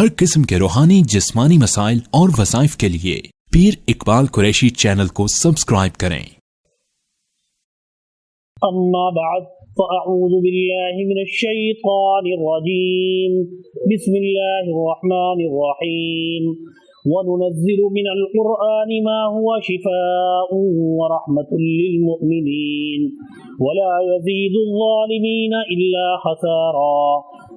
ہر قسم کے روحانی جسمانی مسائل اور وظائف کے لیے پیر اقبال قریشی چینل کو سبسکرائب کریں۔ اما بعد فاعوذ باللہ من الشیطان الرجیم بسم اللہ الرحمن الرحیم وَنُنَزِّلُ مِنَ الْقُرْآنِ مَا هُوَ شِفَاءٌ وَرَحْمَةٌ لِّلْمُؤْمِنِينَ وَلَا يَزِيدُ الظَّالِمِينَ إِلَّا خَسَارًا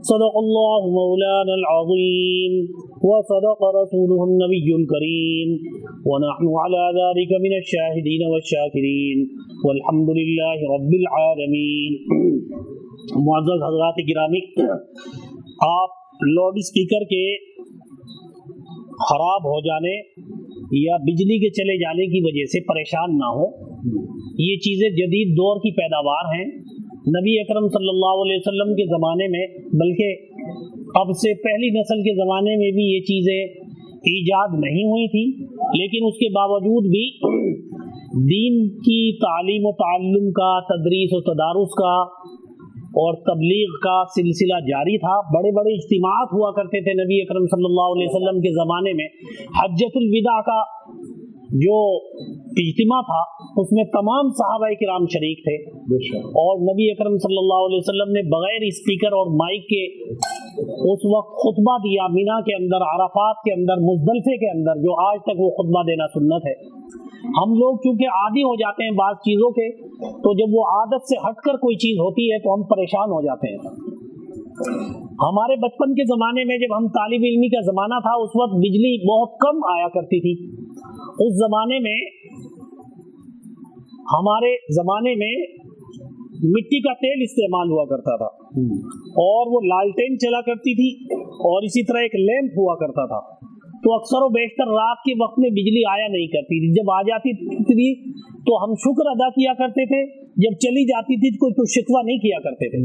صدق اللہ مولانا العظیم وصدق رسولہ النبی الکریم ونحن على ذلك من الشاہدین والشاکرین والحمد للہ رب العالمین۔ معزز حضرات گرامی، آپ لاؤڈ اسپیکر کے خراب ہو جانے یا بجلی کے چلے جانے کی وجہ سے پریشان نہ ہو، یہ چیزیں جدید دور کی پیداوار ہیں۔ نبی اکرم صلی اللہ علیہ وسلم کے زمانے میں، بلکہ اب سے پہلی نسل کے زمانے میں بھی یہ چیزیں ایجاد نہیں ہوئی تھی، لیکن اس کے باوجود بھی دین کی تعلیم و تعلم کا، تدریس و تدارس کا اور تبلیغ کا سلسلہ جاری تھا۔ بڑے بڑے اجتماعات ہوا کرتے تھے نبی اکرم صلی اللہ علیہ وسلم کے زمانے میں۔ حجۃ الوداع کا جو اجتماع تھا اس میں تمام صحابہ کرام شریک تھے، اور نبی اکرم صلی اللہ علیہ وسلم نے بغیر اسپیکر اور مائک کے اس وقت خطبہ دیا، مینا کے اندر، عرفات کے اندر، مزدلفے کے اندر، جو آج تک وہ خطبہ دینا سنت ہے۔ ہم لوگ چونکہ عادی ہو جاتے ہیں بعض چیزوں کے، تو جب وہ عادت سے ہٹ کر کوئی چیز ہوتی ہے تو ہم پریشان ہو جاتے ہیں۔ ہمارے بچپن کے زمانے میں جب ہم طالب علمی کا زمانہ تھا، اس وقت بجلی بہت کم آیا کرتی تھی۔ اس زمانے میں، ہمارے زمانے میں مٹی کا تیل استعمال ہوا کرتا تھا، اور وہ لالٹین چلا کرتی تھی، اور اسی طرح ایک لیمپ ہوا کرتا تھا۔ تو اکثر و بیشتر رات کے وقت میں بجلی آیا نہیں کرتی تھی۔ جب آ جاتی تھی تو ہم شکر ادا کیا کرتے تھے، جب چلی جاتی تھی کوئی تو شکوہ نہیں کیا کرتے تھے۔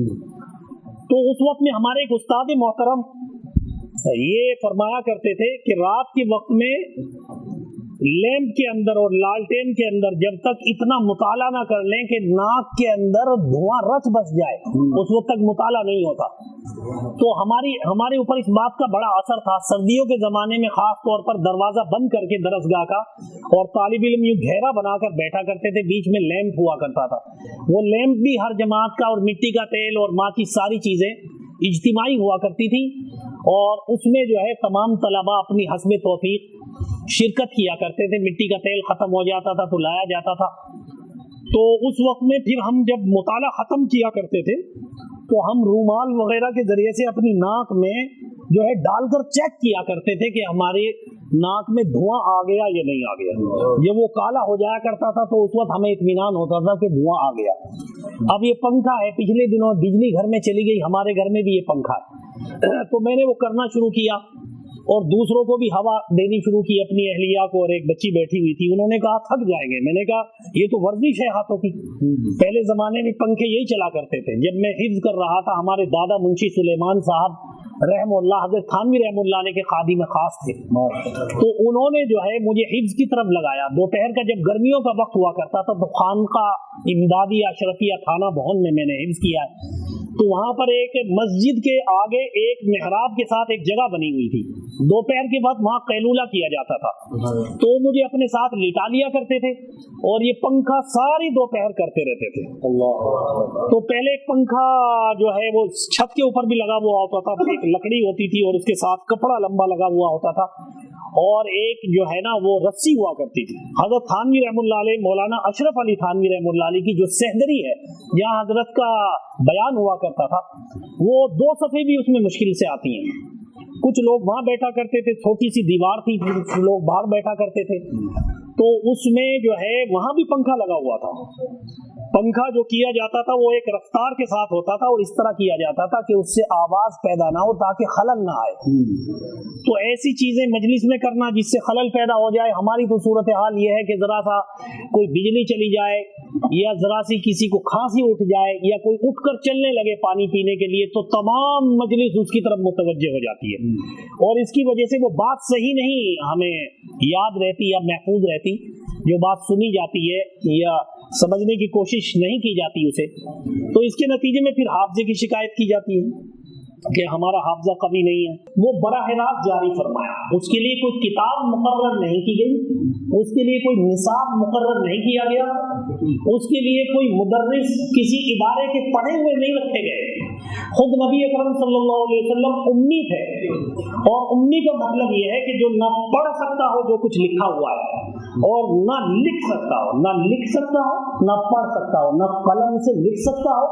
تو اس وقت میں ہمارے ایک استاد محترم یہ فرمایا کرتے تھے کہ رات کے وقت میں لیمپ کے اندر اور لالٹین کے اندر جب تک اتنا مطالعہ نہ کر لیں کہ ناک کے اندر دھواں رچ بس جائے، اس وقت تک مطالعہ نہیں ہوتا۔ تو ہمارے اوپر اس بات کا بڑا اثر تھا۔ سردیوں کے زمانے میں خاص طور پر دروازہ بند کر کے درسگاہ کا، اور طالب علم یوں گھیرا بنا کر بیٹھا کرتے تھے، بیچ میں لیمپ ہوا کرتا تھا۔ وہ لیمپ بھی ہر جماعت کا، اور مٹی کا تیل اور ماچس ساری چیزیں اجتماعی ہوا کرتی تھی، اور اس میں جو ہے تمام طلباء اپنی حسب توفیق شرکت کیا کرتے تھے۔ مٹی کا تیل ختم ہو جاتا تھا تو لایا جاتا تھا۔ تو اس وقت میں پھر ہم جب مطالعہ ختم کیا کرتے تھے تو ہم رومال وغیرہ کے ذریعے سے اپنی ناک میں جو ہے ڈال کر چیک کیا کرتے تھے کہ ہمارے ناک میں دھواں آ گیا یا نہیں آ گیا۔ جب وہ کالا ہو جایا کرتا تھا تو اس وقت ہمیں اطمینان ہوتا تھا کہ دھواں آ گیا۔ اب یہ پنکھا ہے، پچھلے دنوں بجلی گھر میں چلی گئی، ہمارے گھر میں بھی یہ پنکھا ہے، تو میں نے وہ کرنا شروع کیا، اور دوسروں کو بھی ہوا دینی شروع کی، اپنی اہلیہ کو، اور ایک بچی بیٹھی ہوئی تھی، انہوں نے کہا تھک جائیں گے۔ میں نے کہا یہ تو ورزش ہے ہاتھوں کی۔ پہلے زمانے میں پنکھے یہی چلا کرتے تھے۔ جب میں حفظ کر رہا تھا، ہمارے دادا منشی سلیمان صاحب رحم اللہ، حضرت تھانوی رحم اللہ علیہ کے خادم خاص تھے، تو انہوں نے جو ہے مجھے حفظ کی طرف لگایا۔ دوپہر کا جب گرمیوں کا وقت ہوا کرتا تھا تو خانقاہ امدادی اشرفیہ تھانہ بہن میں نے حفظ کیا ہے، تو وہاں پر ایک مسجد کے آگے ایک محراب کے ساتھ ایک جگہ بنی ہوئی تھی۔ دوپہر کے بعد وہاں قیلولہ کیا جاتا تھا، تو مجھے اپنے ساتھ لٹا لیا کرتے تھے، اور یہ پنکھا ساری دوپہر کرتے رہتے تھے۔ تو پہلے ایک پنکھا جو ہے وہ چھت کے اوپر بھی لگا ہوا ہوتا تھا، ایک لکڑی ہوتی تھی اور اس کے ساتھ کپڑا لمبا لگا ہوا ہوتا تھا، اور ایک جو ہے نا وہ رسی ہوا کرتی تھی۔ حضرت تھانوی رحم اللہ علیہ، مولانا اشرف علی تھانوی رحم اللہ علیہ کی جو سہدری ہے جہاں حضرت کا بیان ہوا کرتا تھا، وہ 2 صفحے بھی اس میں مشکل سے آتی ہیں۔ کچھ لوگ وہاں بیٹھا کرتے تھے، چھوٹی سی دیوار تھی، کچھ لوگ باہر بیٹھا کرتے تھے، تو اس میں جو ہے وہاں بھی پنکھا لگا ہوا تھا۔ پنکھا جو کیا جاتا تھا وہ ایک رفتار کے ساتھ ہوتا تھا، اور اس طرح کیا جاتا تھا کہ اس سے آواز پیدا نہ ہو تاکہ خلل نہ آئے۔ تو ایسی چیزیں مجلس میں کرنا جس سے خلل پیدا ہو جائے، ہماری تو صورتحال یہ ہے کہ ذرا سا کوئی بجلی چلی جائے، یا ذرا سی کسی کو کھانسی اٹھ جائے، یا کوئی اٹھ کر چلنے لگے پانی پینے کے لیے، تو تمام مجلس اس کی طرف متوجہ ہو جاتی ہے، اور اس کی وجہ سے وہ بات صحیح نہیں ہمیں یاد رہتی یا محفوظ رہتی۔ جو بات سنی جاتی ہے یا سمجھنے کی کوشش نہیں کی جاتی اسے، تو اس کے نتیجے میں پھر حافظے کی شکایت کی جاتی ہے۔ کہ ہمارا حافظہ قوی نہیں ہے، وہ براہ راست جاری فرمایا. اس کے لیے کوئی کتاب مقرر نہیں کی گئی، اس کے لیے کوئی نصاب مقرر نہیں کیا گیا، اس کے لیے کوئی مدرس کسی ادارے کے پڑھے ہوئے نہیں رکھے گئے. خود نبی اکرم صلی اللہ علیہ وسلم امی تھے، اور امی کا مطلب یہ ہے کہ جو نہ پڑھ سکتا ہو جو کچھ لکھا ہوا ہے، اور نہ لکھ سکتا ہو، نہ لکھ سکتا ہو نہ پڑھ سکتا ہو، نہ قلم سے لکھ سکتا ہو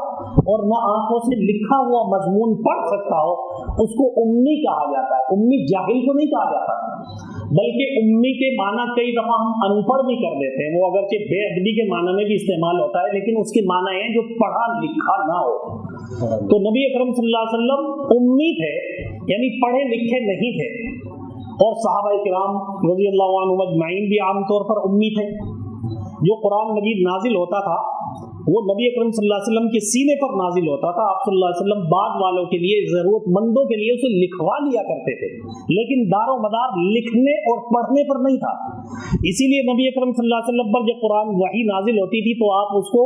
اور نہ آنکھوں سے لکھا ہوا مضمون پڑھ سکتا ہو، اس کو امی کہا جاتا ہے. امی جاہل کو نہیں کہا جاتا، بلکہ امی کے معنی کئی دفعہ ہم ان پڑھ بھی کر دیتے ہیں. وہ اگرچہ بے ادبی کے معنی میں بھی استعمال ہوتا ہے، لیکن اس کے معنی ہے جو پڑھا لکھا نہ ہو. تو نبی اکرم صلی اللہ علیہ وسلم امی تھے، یعنی پڑھے لکھے نہیں تھے. اور صحابہ کرام رضی اللہ عنہم اجمعین بھی عام طور پر امی تھے. جو قرآن مجید نازل ہوتا تھا وہ نبی اکرم صلی اللہ علیہ وسلم کے سینے پر نازل ہوتا تھا. آپ صلی اللہ علیہ وسلم بعد والوں کے لیے، ضرورت مندوں کے لیے اسے لکھوا لیا کرتے تھے، لیکن دار و مدار لکھنے اور پڑھنے پر نہیں تھا. اسی لیے نبی اکرم صلی اللہ علیہ وسلم پر جب قرآن وحی نازل ہوتی تھی تو آپ اس کو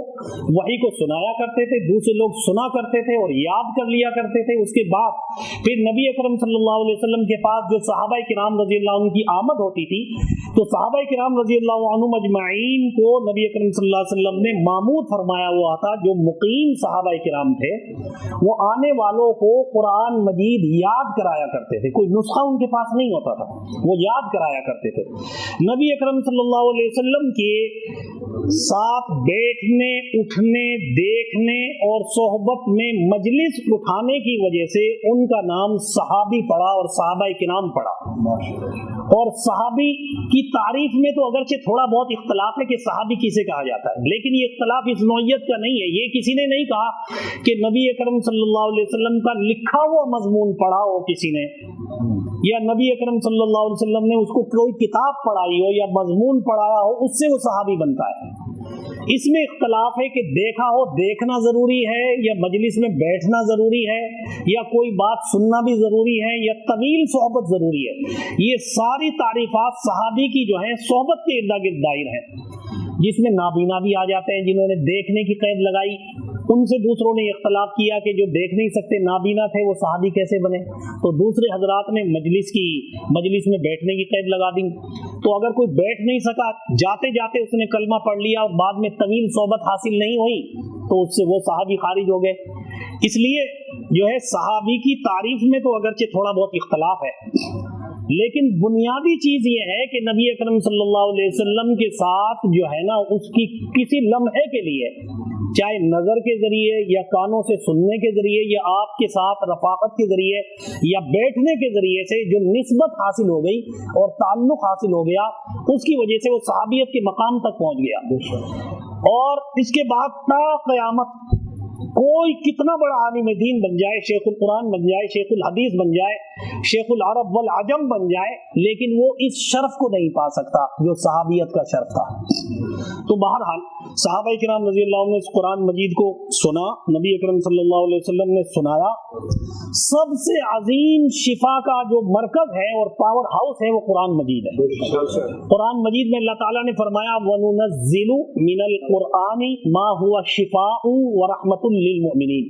وحی کو سنایا کرتے تھے، دوسرے لوگ سنا کرتے تھے اور یاد کر لیا کرتے تھے. اس کے بعد پھر نبی اکرم صلی اللہ علیہ وسلم کے پاس جو صحابہ کرام رضی اللہ عنہ کی آمد ہوتی تھی، تو صحابہ کرام رضی اللہ عنہم اجمعین کو نبی اکرم صلی اللہ علیہ وسلم نے مامور فرمایا ہوا تھا. جو مقیم صحابہ کرام تھے وہ آنے والوں کو قرآن مجید یاد کرایا کرتے تھے. کوئی نسخہ ان کے پاس نہیں ہوتا تھا، وہ یاد کرایا کرتے تھے. نبی اکرم صلی اللہ علیہ وسلم کے ساتھ بیٹھنے، اٹھنے، دیکھنے اور صحبت میں مجلس اٹھانے کی وجہ سے ان کا نام صحابی پڑا اور صحابہ کرام پڑا. اور صحابی کی تعریف میں تو اگرچہ تھوڑا بہت اختلاف ہے کہ صحابی کسے کہا جاتا ہے، لیکن یہ اختلاف اس نوعیت کا نہیں ہے. یہ کسی نے نہیں کہا کہ نبی اکرم صلی اللہ علیہ وسلم کا لکھا ہوا مضمون پڑھا ہو کسی نے، یا نبی اکرم صلی اللہ علیہ وسلم نے اس کو کوئی کتاب پڑھائی ہو یا مضمون پڑھایا ہو، اس سے وہ صحابی بنتا ہے. اس میں اختلاف ہے کہ دیکھا ہو، دیکھنا ضروری ہے یا مجلس میں بیٹھنا ضروری ہے یا کوئی بات سننا بھی ضروری ہے یا طویل صحبت ضروری ہے. یہ ساری تعریفات صحابی کی جو ہیں صحبت کے ارد گرد دائر ہیں، جس میں نابینا بھی آ جاتے ہیں جنہوں نے دیکھنے کی قید لگائی. ان سے دوسروں نے اختلاف کیا کہ جو دیکھ نہیں سکتے نابینا تھے وہ صحابی کیسے بنے. تو دوسرے حضرات نے مجلس میں بیٹھنے کی قید لگا دی. تو اگر کوئی بیٹھ نہیں سکا، جاتے جاتے اس نے کلمہ پڑھ لیا اور بعد میں طویل صحبت حاصل نہیں ہوئی، تو اس سے وہ صحابی خارج ہو گئے. اس لیے جو ہے صحابی کی تعریف میں تو اگرچہ تھوڑا بہت اختلاف ہے، لیکن بنیادی چیز یہ ہے کہ نبی اکرم صلی اللہ علیہ وسلم کے ساتھ جو ہے نا، اس کی کسی لمحے کے لیے، چاہے نظر کے ذریعے یا کانوں سے سننے کے ذریعے یا آپ کے ساتھ رفاقت کے ذریعے یا بیٹھنے کے ذریعے سے جو نسبت حاصل ہو گئی اور تعلق حاصل ہو گیا، اس کی وجہ سے وہ صحابیت کے مقام تک پہنچ گیا. اور اس کے بعد تا قیامت کوئی کتنا بڑا عالم دین بن جائے، شیخ القرآن بن جائے، شیخ الحدیث بن جائے، شیخ العرب والعجم بن جائے، لیکن وہ اس شرف کو نہیں پا سکتا جو صحابیت کا شرف تھا. تو بہرحال صحابہ کرام رضی اللہ عنہ نے اس قرآن مجید کو سنا، نبی اکرم صلی اللہ علیہ وسلم نے سنایا. سب سے عظیم شفا کا جو مرکز ہے اور پاور ہاؤس ہے وہ قرآن مجید ہے. قرآن مجید میں اللہ تعالیٰ نے فرمایا وَنُنَزِّلُ مِنَ الْقُرْآنِ مَا هُوَ شِفَاءٌ وَرَحْمَةٌ لِّلْمُؤْمِنِينَ،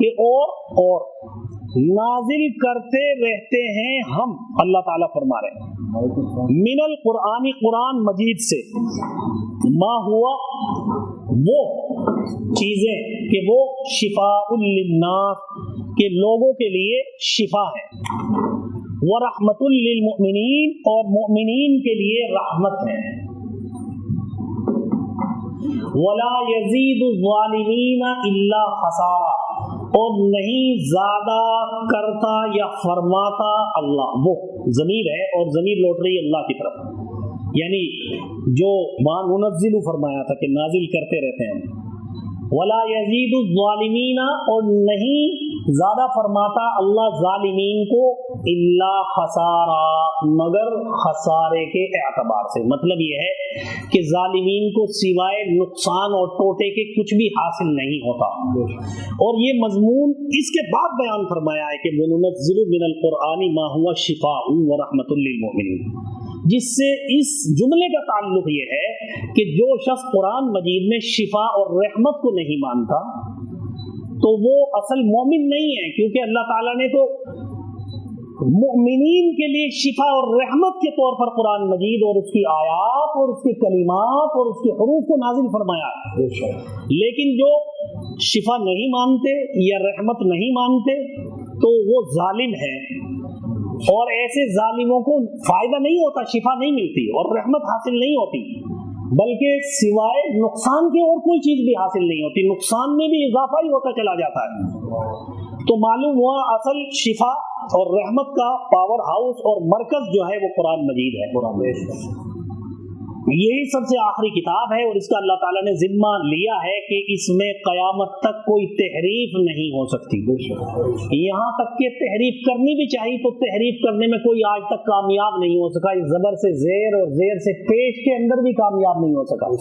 کہ اور نازل کرتے رہتے ہیں ہم، اللہ تعالیٰ فرما رہے ہیں، من القرآن، قرآن مجید سے، ما ہوا وہ چیزیں کہ وہ شفاء للناس، کہ لوگوں کے لیے شفا ہے، ورحمۃ للمؤمنین، اور مؤمنین کے لیے رحمت ہے، ولا یزید الظالمین الا خسارا، اور نہیں زیادہ کرتا یا فرماتا اللہ. وہ ضمیر ہے اور ضمیر لوٹ رہی اللہ کی طرف، یعنی جو ننزل فرمایا تھا کہ نازل کرتے رہتے ہیں. ولا یزید الظالمین، اور نہیں زیادہ فرماتا اللہ ظالمین کو، الا خسارا، مگر خسارے کے اعتبار سے. مطلب یہ ہے کہ ظالمین کو سوائے نقصان اور ٹوٹے کے کچھ بھی حاصل نہیں ہوتا. اور یہ مضمون اس کے بعد بیان فرمایا ہے کہ وَنُنَزِّلُ مِنَ الْقُرْآنِ مَا هُوَ شِفَاءٌ وَرَحْمَةٌ لِّلْمُؤْمِنِينَ، جس سے اس جملے کا تعلق یہ ہے کہ جو شخص قرآن مجید میں شفا اور رحمت کو نہیں مانتا تو وہ اصل مومن نہیں ہے، کیونکہ اللہ تعالیٰ نے تو مؤمنین کے لیے شفا اور رحمت کے طور پر قرآن مجید اور اس کی آیات اور اس کے کلمات اور اس کے حروف کو نازل فرمایا ہے۔ لیکن جو شفا نہیں مانتے یا رحمت نہیں مانتے تو وہ ظالم ہے، اور ایسے ظالموں کو فائدہ نہیں ہوتا، شفا نہیں ملتی اور رحمت حاصل نہیں ہوتی، بلکہ سوائے نقصان کے اور کوئی چیز بھی حاصل نہیں ہوتی، نقصان میں بھی اضافہ ہی ہوتا چلا جاتا ہے۔ تو معلوم ہوا اصل شفا اور رحمت کا پاور ہاؤس اور مرکز جو ہے وہ قرآن مجید ہے۔ یہی سب سے آخری کتاب ہے، اور اس کا اللہ تعالیٰ نے ذمہ لیا ہے کہ اس میں قیامت تک کوئی تحریف نہیں ہو سکتی، یہاں تک کہ تحریف کرنی بھی چاہیے تو تحریف کرنے میں کوئی آج تک کامیاب نہیں ہو سکا، اس زبر سے زیر اور زیر سے پیش کے اندر بھی کامیاب نہیں ہو سکا،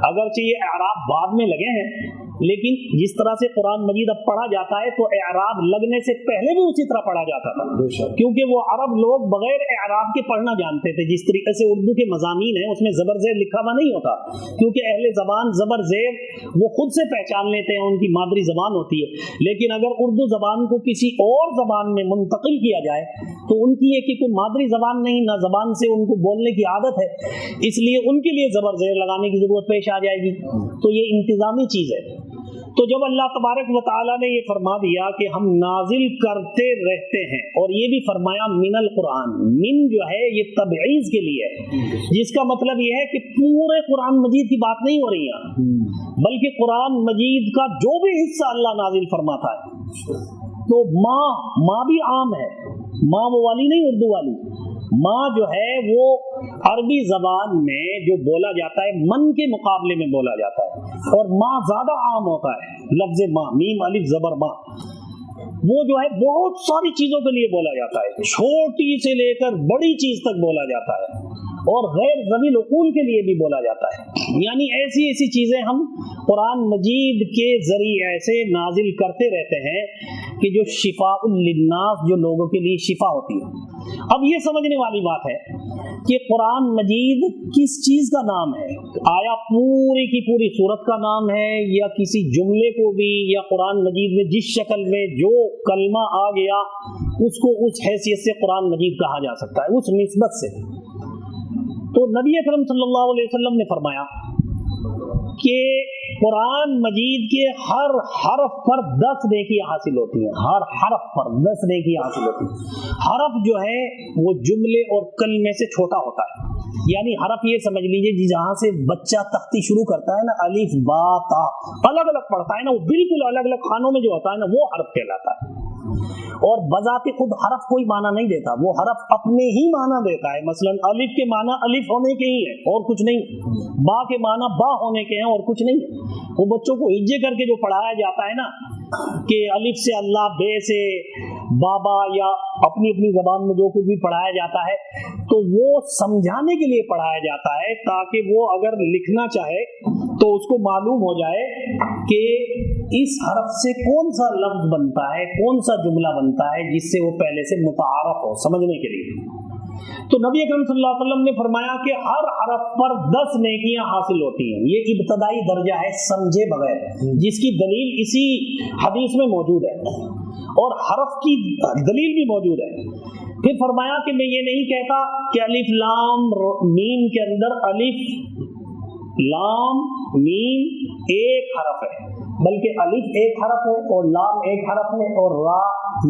اگرچہ یہ اعراب بعد میں لگے ہیں، لیکن جس طرح سے قرآن مجید اب پڑھا جاتا ہے تو اعراب لگنے سے پہلے بھی اسی طرح پڑھا جاتا تھا، کیونکہ وہ عرب لوگ بغیر اعراب کے پڑھنا جانتے تھے۔ جس طریقے سے اردو کے مضامین ہیں اس میں زبر زیر لکھا ہوا نہیں ہوتا، کیونکہ اہل زبان زبر زیر وہ خود سے پہچان لیتے ہیں، ان کی مادری زبان ہوتی ہے، لیکن اگر اردو زبان کو کسی اور زبان میں منتقل کیا جائے تو ان کی یہ کہ کوئی مادری زبان نہیں، نہ زبان سے ان کو بولنے کی عادت ہے، اس لیے ان کے لیے زبر زیر لگانے کی ضرورت پیش آ جائے گی، تو یہ انتظامی چیز ہے۔ تو جب اللہ تبارک و تعالیٰ نے یہ فرما دیا کہ ہم نازل کرتے رہتے ہیں، اور یہ بھی فرمایا من القرآن، من جو ہے یہ تبعیض کے لیے ہے، جس کا مطلب یہ ہے کہ پورے قرآن مجید کی بات نہیں ہو رہی ہے، بلکہ قرآن مجید کا جو بھی حصہ اللہ نازل فرماتا ہے۔ تو ماں بھی عام ہے، ماں وہ والی نہیں اردو والی، ماں جو ہے وہ عربی زبان میں جو بولا جاتا ہے من کے مقابلے میں بولا جاتا ہے، اور ماں زیادہ عام ہوتا ہے، لفظ ماں میم الف زبر ماں، وہ جو ہے بہت ساری چیزوں کے لیے بولا جاتا ہے، چھوٹی سے لے کر بڑی چیز تک بولا جاتا ہے، اور غیر ذوی العقول کے لیے بھی بولا جاتا ہے، یعنی ایسی ایسی چیزیں ہم قرآن مجید کے ذریعے سے نازل کرتے رہتے ہیں کہ جو شفاء للناس، جو لوگوں کے لیے شفا ہوتی ہے۔ اب یہ سمجھنے والی بات ہے کہ قرآن مجید کس چیز کا نام ہے، آیا پوری کی پوری سورت کا نام ہے، یا کسی جملے کو بھی، یا قرآن مجید میں جس شکل میں جو کلمہ آ گیا اس کو اس حیثیت سے قرآن مجید کہا جا سکتا ہے، اس نسبت سے۔ تو نبی اکرم صلی اللہ علیہ وسلم نے فرمایا کہ قرآن مجید کے ہر حرف پر 10 نیکیاں حاصل ہوتی ہیں، ہر حرف پر 10 نیکیاں حاصل ہوتی ہیں۔ حرف جو ہے وہ جملے اور کلمے سے چھوٹا ہوتا ہے، یعنی حرف یہ سمجھ لیجئے جہاں سے بچہ تختی شروع کرتا ہے نا، الف با تا الگ الگ پڑھتا ہے نا، وہ بالکل الگ الگ خانوں میں جو ہوتا ہے نا وہ حرف کہلاتا ہے، اور بذات خود حرف کوئی معنی نہیں دیتا، وہ حرف اپنے ہی معنی دیتا ہے۔ مثلا الف کے معنی الف ہونے کے ہی ہے اور کچھ نہیں، با کے معنی با ہونے کے ہیں اور کچھ نہیں۔ وہ بچوں کو ہجے کر کے جو پڑھایا جاتا ہے نا کہ الف سے اللہ، بے سے بابا، یا اپنی اپنی زبان میں جو کچھ بھی پڑھایا جاتا ہے تو وہ سمجھانے کے لیے پڑھایا جاتا ہے، تاکہ وہ اگر لکھنا چاہے تو اس کو معلوم ہو جائے کہ اس حرف سے کون سا لفظ بنتا ہے، کون سا جملہ بنتا ہے، جس سے وہ پہلے سے متعارف ہو سمجھنے کے لیے۔ تو نبی اکرم صلی اللہ علیہ وسلم نے فرمایا کہ ہر حرف پر 10 نیکیاں حاصل ہوتی ہیں، یہ ابتدائی درجہ ہے سمجھے بغیر، جس کی دلیل اسی حدیث میں موجود ہے، اور حرف کی دلیل بھی موجود ہے۔ پھر فرمایا کہ میں یہ نہیں کہتا کہ الف لام میم کے اندر الف لام میم ایک حرف ہے، بلکہ الف ایک حرف ہے اور لام ایک حرف ہے، اور را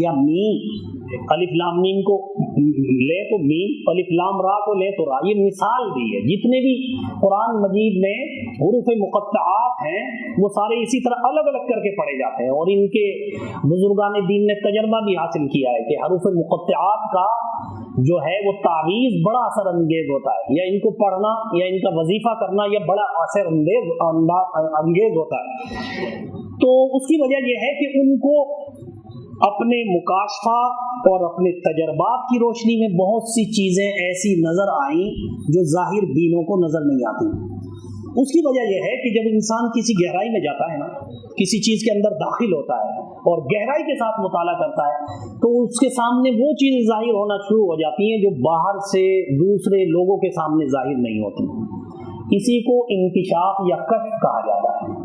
یا میم، الف لام میم کو لے تو میم، الف لام را کو لے تو را، یہ مثال دی ہے۔ جتنے بھی قرآن مجید میں حروف مقطعات ہیں وہ سارے اسی طرح الگ الگ کر کے پڑھے جاتے ہیں، اور ان کے بزرگان دین نے تجربہ بھی حاصل کیا ہے کہ حروف مقطعات کا جو ہے وہ تعویذ بڑا اثر انگیز ہوتا ہے، یا ان کو پڑھنا یا ان کا وظیفہ کرنا یا بڑا اثر انگیز ہوتا ہے۔ تو اس کی وجہ یہ ہے کہ ان کو اپنے مکاشفات اور اپنے تجربات کی روشنی میں بہت سی چیزیں ایسی نظر آئیں جو ظاہر بینوں کو نظر نہیں آتی۔ اس کی وجہ یہ ہے کہ جب انسان کسی گہرائی میں جاتا ہے نا، کسی چیز کے اندر داخل ہوتا ہے اور گہرائی کے ساتھ مطالعہ کرتا ہے، تو اس کے سامنے وہ چیزیں ظاہر ہونا شروع ہو جاتی ہیں جو باہر سے دوسرے لوگوں کے سامنے ظاہر نہیں ہوتی۔ اسی کو انکشاف یا کشف کہا جاتا ہے۔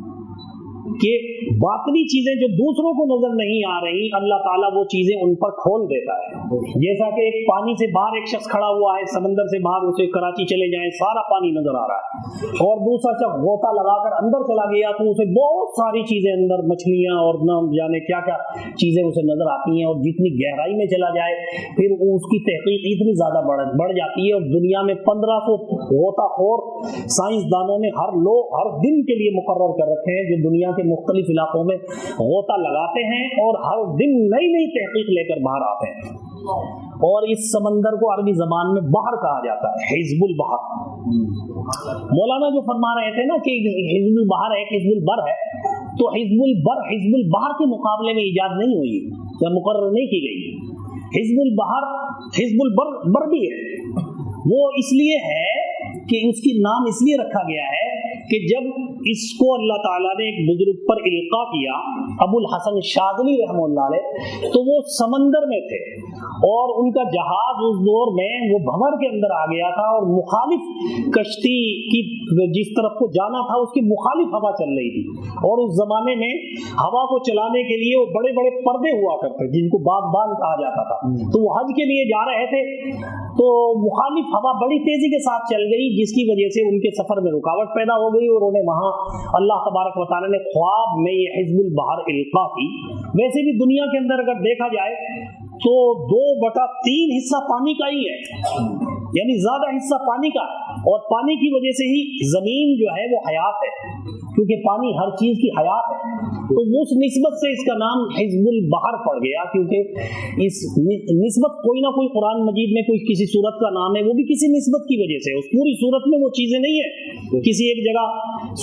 کہ باطनी चीजें जो दूसरों को नजर नहीं आ रही, अल्लाह ताला वो चीजें उन पर खोल देता है। जैसा कि एक पानी से बाहर एक शख्स खड़ा हुआ है, समंदर से बाहर, उसे कराची चले जाए सारा पानी नजर आ रहा है, और दूसरा शख्स गोता लगाकर अंदर चला गया तो उसे बहुत सारी चीजें अंदर, मछलियां और न जाने क्या क्या चीजें उसे नजर आती हैं, और जितनी गहराई में चला जाए फिर उसकी तहकीक इतनी ज्यादा बढ़ जाती है। और दुनिया में 1500 गोताखोर साइंसदानों ने हर दिन के लिए मुकर्रर कर रखे हैं, जो दुनिया के मुख्तलिफ इलाकों में गोता लगाते हैं और हर दिन नई नई तहकीक लेकर बाहर आते हैं। और इस समंदर को अरबी जबान में बहर कहा जाता है, हिज़्बुल बहर। मौलाना जो फरमा रहे थे ना कि हिज़्बुल बहर है, हिज़्बुल बर है, तो हिज़्बुल बहर के मुकाबले में इजाद नहीं हुई या मुकर्रर नहीं की गई। हिज़्बुल बहर हिज़्बुल बर भी है, वो इसलिए है कि उसकी नाम इसलिए रखा गया है कि जब इसको अल्लाह ताला ने एक बुजुर्ग पर इल्का किया, अबुल हसन शाज़ली रहमतुल्लाह अलैह, तो वो समंदर में थे और उनका जहाज उस दौर में वो भंवर के अंदर आ गया था, और मुखालिफ कश्ती की जिस तरफ को जाना था उसकी मुखालिफ हवा चल रही थी। और उस जमाने में हवा को चलाने के लिए वो बड़े बड़े पर्दे हुआ करते जिनको बागबान कहा जाता था। तो वो हज के लिए जा रहे थे, तो मुखालिफ हवा बड़ी तेजी के साथ चल गई, जिसकी वजह से उनके सफर में रुकावट पैदा हो गई, और उन्हें वहां अल्लाह तबारक व तआला ने ख्वाब में ये हिज़्बुल बहर इल्का की। वैसे भी दुनिया के अंदर अगर देखा जाए तो 2/3 हिस्सा पानी का ही है, यानी ज्यादा हिस्सा पानी का है, और पानी की वजह से ही जमीन जो है वो हयात है, क्योंकि पानी हर चीज की हयात है। तो उस निस्बत से इसका नाम हिज़्बुल बहर पड़ गया, क्योंकि इस निस्बत कोई ना कोई कुरान मजीद में कोई किसी सूरत का नाम है, वो भी किसी निस्बत की वजह से, उस पूरी सूरत में वो चीजें नहीं है। किसी एक जगह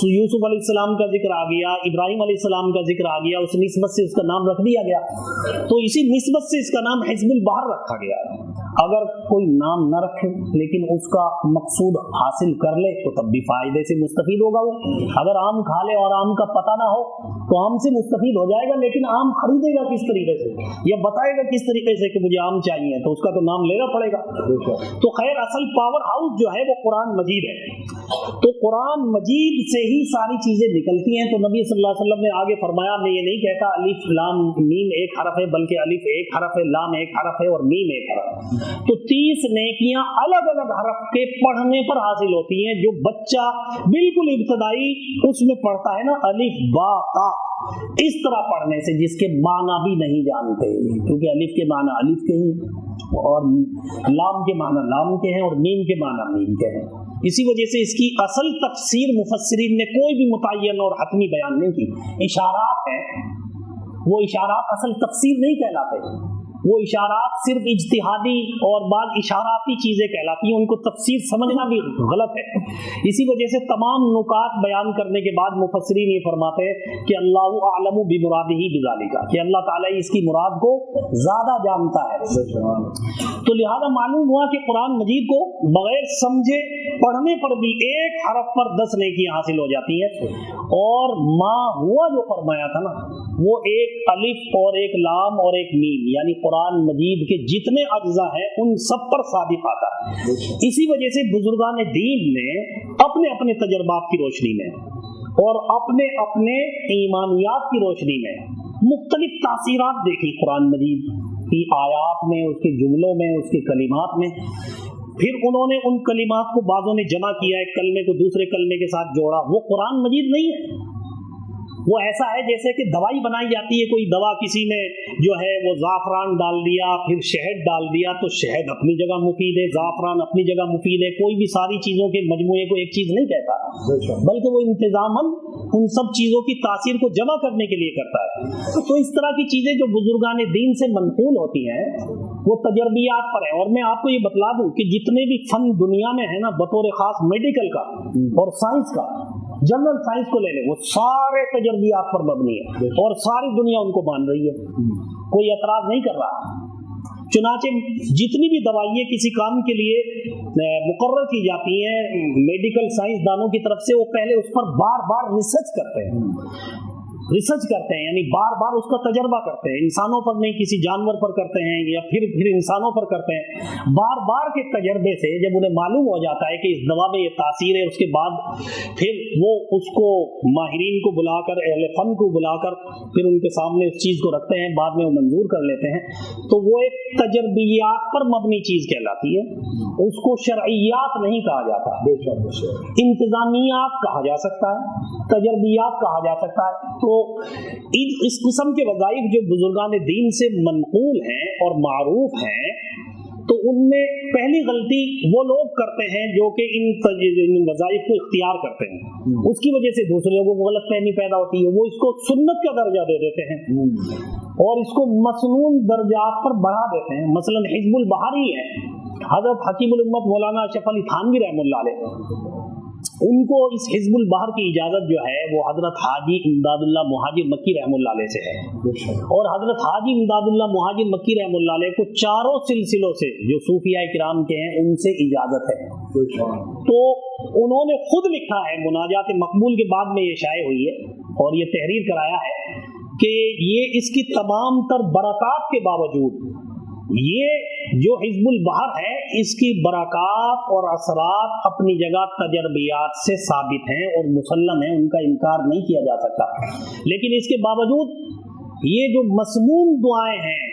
यूसुफ अलैहिस्सलाम का जिक्र आ गया, इब्राहिम अलैहिस्सलाम का जिक्र आ गया, उस निस्बत से उसका नाम रख दिया गया, तो इसी निस्बत से इसका नाम हिज़्बुल बहर रखा गया। अगर कोई नाम न रखे लेकिन उसका मकसूद हासिल कर ले तो तब भी फायदे से मुस्तफीद होगा वो। अगर आम खा ले और आम का पता ना हो तो आम से मुस्तफीद हो जाएगा, लेकिन आम खरीदेगा किस तरीके से या बताएगा किस तरीके से कि मुझे आम चाहिए, तो उसका तो नाम लेना पड़ेगा। तो खैर असल पावर हाउस जो है वो कुरान मजीद है, तो कुरान मजीद से ही सारी चीजें निकलती हैं। तो नबी सल्लल्लाहु अलैहि वसल्लम ने आगे फरमाया, मैं ये नहीं कहता अलिफ लाम मीम एक हरफ है, बल्कि अलिफ एक हरफ है, लाम एक हरफ है और मीम एक हरफ। तो 30 नेकियां अलग अलग हरफ के पढ़ने पर हासिल होती हैं। जो बच्चा बिल्कुल इब्तदाई उसमें पढ़ता है ना, अलिफ बा ता, इस तरह पढ़ने से, जिसके माना भी नहीं जानते, क्योंकि अलिफ के माना अलिफ के हैं और लाम के माना लाम के हैं और मीम के माना मीम के हैं। इसी वजह से इसकी असल तफसीर मुफस्सिरीन ने कोई भी मुतय्यन और हतमी बयान नहीं की। इशारात हैं, वो इशारात असल तफसीर नहीं कहलाते, वो इशारात सिर्फ इज्तिहादी और बाद इशाराती चीजें कहलाती हैं, उनको तफसीर समझना भी गलत है। इसी वजह से तमाम नुकात बयान करने के बाद मुफस्सिरीन ये फरमाते हैं कि अल्लाहु अअलमु बिमुरादिही बिज़ालिका, कि अल्लाह ताला इसकी मुराद को ज्यादा जानता है। तो लिहाजा मालूम हुआ कि कुरान मजीद को बगैर समझे पढ़ने पर भी एक हरफ पर 10 नेकियां हासिल हो जाती हैं। और माँ हुआ जो फरमाया था ना, वो एक अलिफ और एक लाम और एक मीम, यानी कुरान मजीद के जितने अज्जा हैं उन सब पर साबित आता है। इसी वजह से बुजुर्गान दीन ने अपने अपने तजर्बात की रोशनी में और अपने अपने ईमानियात की रोशनी में मुख्तलिफ तासीरात देखी कुरान मजीद की आयात में, उसके जुमलों में, उसके कलिमात में। फिर उन्होंने उन कलिमात को बाज़ों ने जमा किया, एक कलमे को दूसरे कलमे के साथ जोड़ा। वो कुरान मजीद नहीं है, वो ऐसा है जैसे कि दवाई बनाई जाती है, कोई दवा किसी ने जो है वो ज़ाफ़रान डाल दिया, फिर शहद डाल दिया, तो शहद अपनी जगह मुफीद है, ज़ाफ़रान अपनी जगह मुफीद है। कोई भी सारी चीज़ों के मजमूए को एक चीज़ नहीं कहता, बल्कि वो इंतज़ामन उन सब चीज़ों की तासीर को जमा करने के लिए करता है। तो इस तरह की चीज़ें जो बुजुर्गान दीन से मनकूल होती हैं वो तजर्बियात पर है। और मैं आपको ये बतला दूं कि जितने भी फन दुनिया में है ना, बतौर खास मेडिकल का और साइंस का, जनरल साइंस को ले ले, वो सारे तजर्बियात पर मबनी है और सारी दुनिया उनको मान रही है, कोई एतराज नहीं कर रहा। चुनाचे जितनी भी दवाइयाँ किसी काम के लिए मुकर्रर की जाती हैं मेडिकल साइंसदानों की तरफ से, वो पहले उस पर बार बार रिसर्च करते हैं। रिसर्च करते हैं, यानी बार बार उसका तजर्बा करते हैं, इंसानों पर नहीं किसी जानवर पर करते हैं या फिर इंसानों पर करते हैं। बार बार के तजर्बे से जब उन्हें मालूम हो जाता है कि इस दवा में ये तासीर है, उसके बाद फिर वो उसको माहिरीन को बुलाकर, अहले फन को बुलाकर फिर उनके सामने उस चीज़ को रखते हैं, बाद में वो मंजूर कर लेते हैं। तो वो एक तजर्बियात पर मबनी चीज़ कहलाती है, उसको शरइयात नहीं कहा जाता, इंतजामियात कहा जा सकता है, तजर्बियात कहा जा सकता है। तो इस किस्म के वज़ाइफ जो बुजुर्गान दीन से मनक़ूल हैं और मारूफ हैं, तो उनमें पहली गलती वो लोग करते हैं जो कि इन वज़ाइफ को इख्तियार करते हैं, उसकी वजह से दूसरे लोगों को गलतफहमी पैदा होती है। वो इसको सुन्नत का दर्जा दे देते हैं और इसको मसनून दर्जात पर बढ़ा देते हैं। मसलन हिज़्बुल बहारी है, हज़रत हकीमुल उम्मत मौलाना अशरफ अली थानवी रहमतुल्लाह अलैह, उनको इस हिज़्बुल बहर की इजाज़त जो है वो हज़रत हाजी इमदादुल्लाह मुहाजिर मक्की रहमतुल्लाह अलैह से है, और हज़रत हाजी इमदादुल्लाह मुहाजिर मक्की रहमतुल्लाह अलैह को चारों सिलसिलों से जो सूफिया किराम के हैं उनसे इजाज़त है। तो उन्होंने खुद लिखा है, मुनाजात मकबूल के बाद में ये शाये हुई है और ये तहरीर कराया है कि ये इसकी तमाम तर बरक़ात के बावजूद ये जो हिज़्बुल बहर है इसकी बरक़ात और असरात अपनी जगह तजर्बियात से साबित हैं और मुसल्लम है, उनका इनकार नहीं किया जा सकता। लेकिन इसके बावजूद ये जो मसमूम दुआएं हैं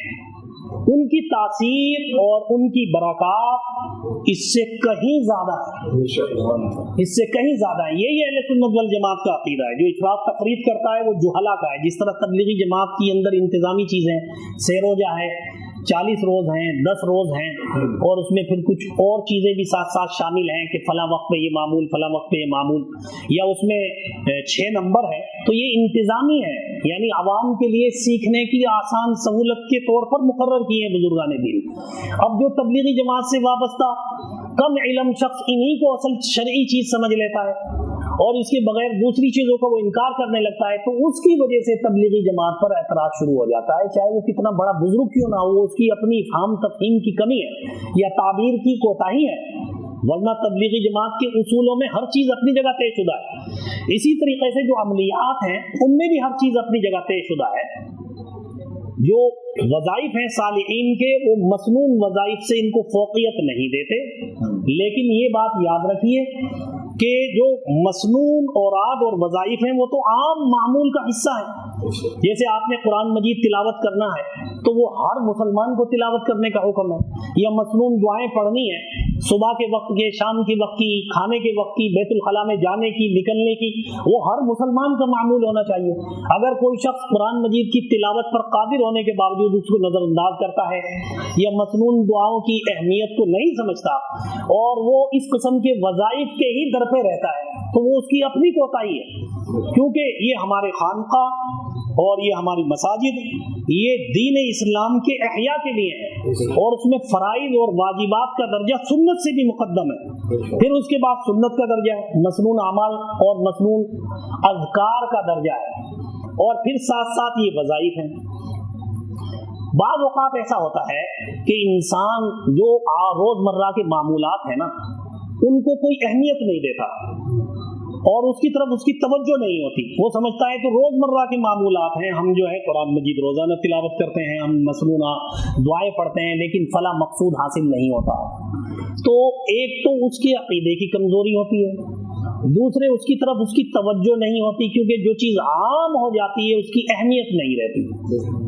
उनकी तासीर और उनकी बरक़ात इससे कहीं ज़्यादा है, इससे कहीं ज़्यादा है। यही अहले सुन्नत वल जमात का अक़ीदा है। जो इफ़रात तफरीद करता है वो जुहला का है। जिस तरह तबलीगी जमात के अंदर इंतज़ामी चीज़ें, सेरोजा है, 40 रोज़ हैं, 10 रोज़ हैं, और उसमें फिर कुछ और चीज़ें भी साथ साथ शामिल हैं कि फ़लाँ वक्त पे ये मामूल, फ़लाँ वक्त पे ये मामूल, या उसमें 6 नंबर है। तो ये इंतज़ामी है, यानी आवाम के लिए सीखने की आसान सहूलत के तौर पर मुकर्रर किए हैं बुजुर्गान दीन। अब जो तबलीगी जमात से वाबस्ता कम इल्म शख्स इन्हीं को असल शरई चीज़ समझ लेता है और इसके बगैर दूसरी चीज़ों का वो इनकार करने लगता है, तो उसकी वजह से तबलीगी जमात पर एतराज़ शुरू हो जाता है, चाहे वो कितना बड़ा बुजुर्ग क्यों ना हो। उसकी अपनी फ़हम तफ़हीम की कमी है या ताबीर की कोताही है, वरना तबलीगी जमात के उसूलों में हर चीज़ अपनी जगह तयशुदा है। इसी तरीके से जो अमलियात हैं उनमें भी हर चीज़ अपनी जगह तयशुदा है। जो वज़ाइफ हैं सालिहीन के, वो मसनून वज़ाइफ से इनको फ़ौक़ियत नहीं देते, लेकिन ये बात याद रखिए कि जो मसनून औराद और वज़ाइफ हैं वो तो आम मामूल का हिस्सा है। जैसे आपने कुरान मजीद तिलावत करना है तो वो हर मुसलमान को तिलावत करने का हुक्म है, या मसनून दुआएं पढ़नी है सुबह के वक्त के, शाम के वक्त की, खाने के वक्त की, बैतुल खला में जाने की, निकलने की, वो हर मुसलमान का मामूल होना चाहिए। अगर कोई शख्स कुरान मजीद की तिलावत पर कादिर होने के बावजूद उसको नज़रअंदाज करता है या मसनून दुआओं की अहमियत को नहीं समझता और वो इस किस्म के वज़ाइफ के ही दर पे रहता है, तो वो उसकी अपनी कोताही है, क्योंकि ये हमारे खानका और ये हमारी मसाजिद ये दीन इस्लाम के अहया के लिए है और उसमें फ़राइज़ और वाजिबात का दर्जा सुन्नत से भी मुक़द्दम है। फिर उसके बाद सुन्नत का दर्जा है, मसनून अमाल और मसनून अज़कार का दर्जा है, और फिर साथ साथ ये वज़ाइफ हैं। बाज़ औक़ात ऐसा होता है कि इंसान जो रोज़मर्रा के मामूलात हैं ना, उनको कोई अहमियत नहीं देता और उसकी तरफ उसकी तवज्जो नहीं होती। वो समझता है तो रोज़मर्रा के मामूलात हैं, हम जो है कुरान मजीद रोज़ाना तिलावत करते हैं, हम मसनूना दुआएं पढ़ते हैं, लेकिन फला मकसूद हासिल नहीं होता। तो एक तो उसके अक़ीदे की कमज़ोरी होती है, दूसरे उसकी तरफ उसकी तवज्जो नहीं होती, क्योंकि जो चीज़ आम हो जाती है उसकी अहमियत नहीं रहती।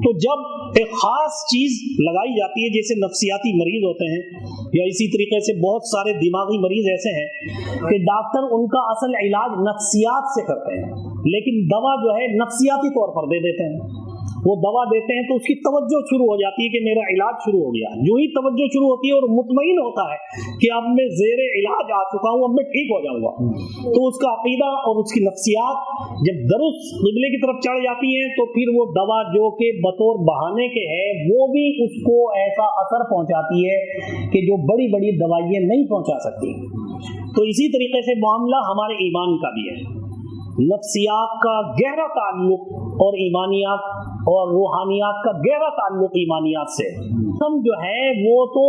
तो जब एक ख़ास चीज़ लगाई जाती है, जैसे नफ्सियाती मरीज़ होते हैं या इसी तरीके से बहुत सारे दिमागी मरीज़ ऐसे हैं कि डॉक्टर उनका असल इलाज नफ्सियात से करते हैं, लेकिन दवा जो है नफ्सियाती तौर पर दे देते हैं। वो दवा देते हैं तो उसकी तवज्जो शुरू हो जाती है कि मेरा इलाज शुरू हो गया। जो ही तवज्जो शुरू होती है और मुतमईन होता है कि अब मैं ज़ेरे इलाज आ चुका हूँ, अब मैं ठीक हो जाऊँगा, तो उसका अक़ीदा और उसकी नफ्सियात जब दुरुस्त क़िबले की तरफ चढ़ जाती हैं तो फिर वो दवा जो कि बतौर बहाने के है वो भी उसको ऐसा असर पहुँचाती है कि जो बड़ी बड़ी दवाइयाँ नहीं पहुँचा सकती। तो इसी तरीके से मामला हमारे ईमान का भी है। नफ्सियात का गहरा ताल्लुक़ और ईमानियात और रूहानियात का गहरा ताल्लुक ईमानियात से। हम जो है वो तो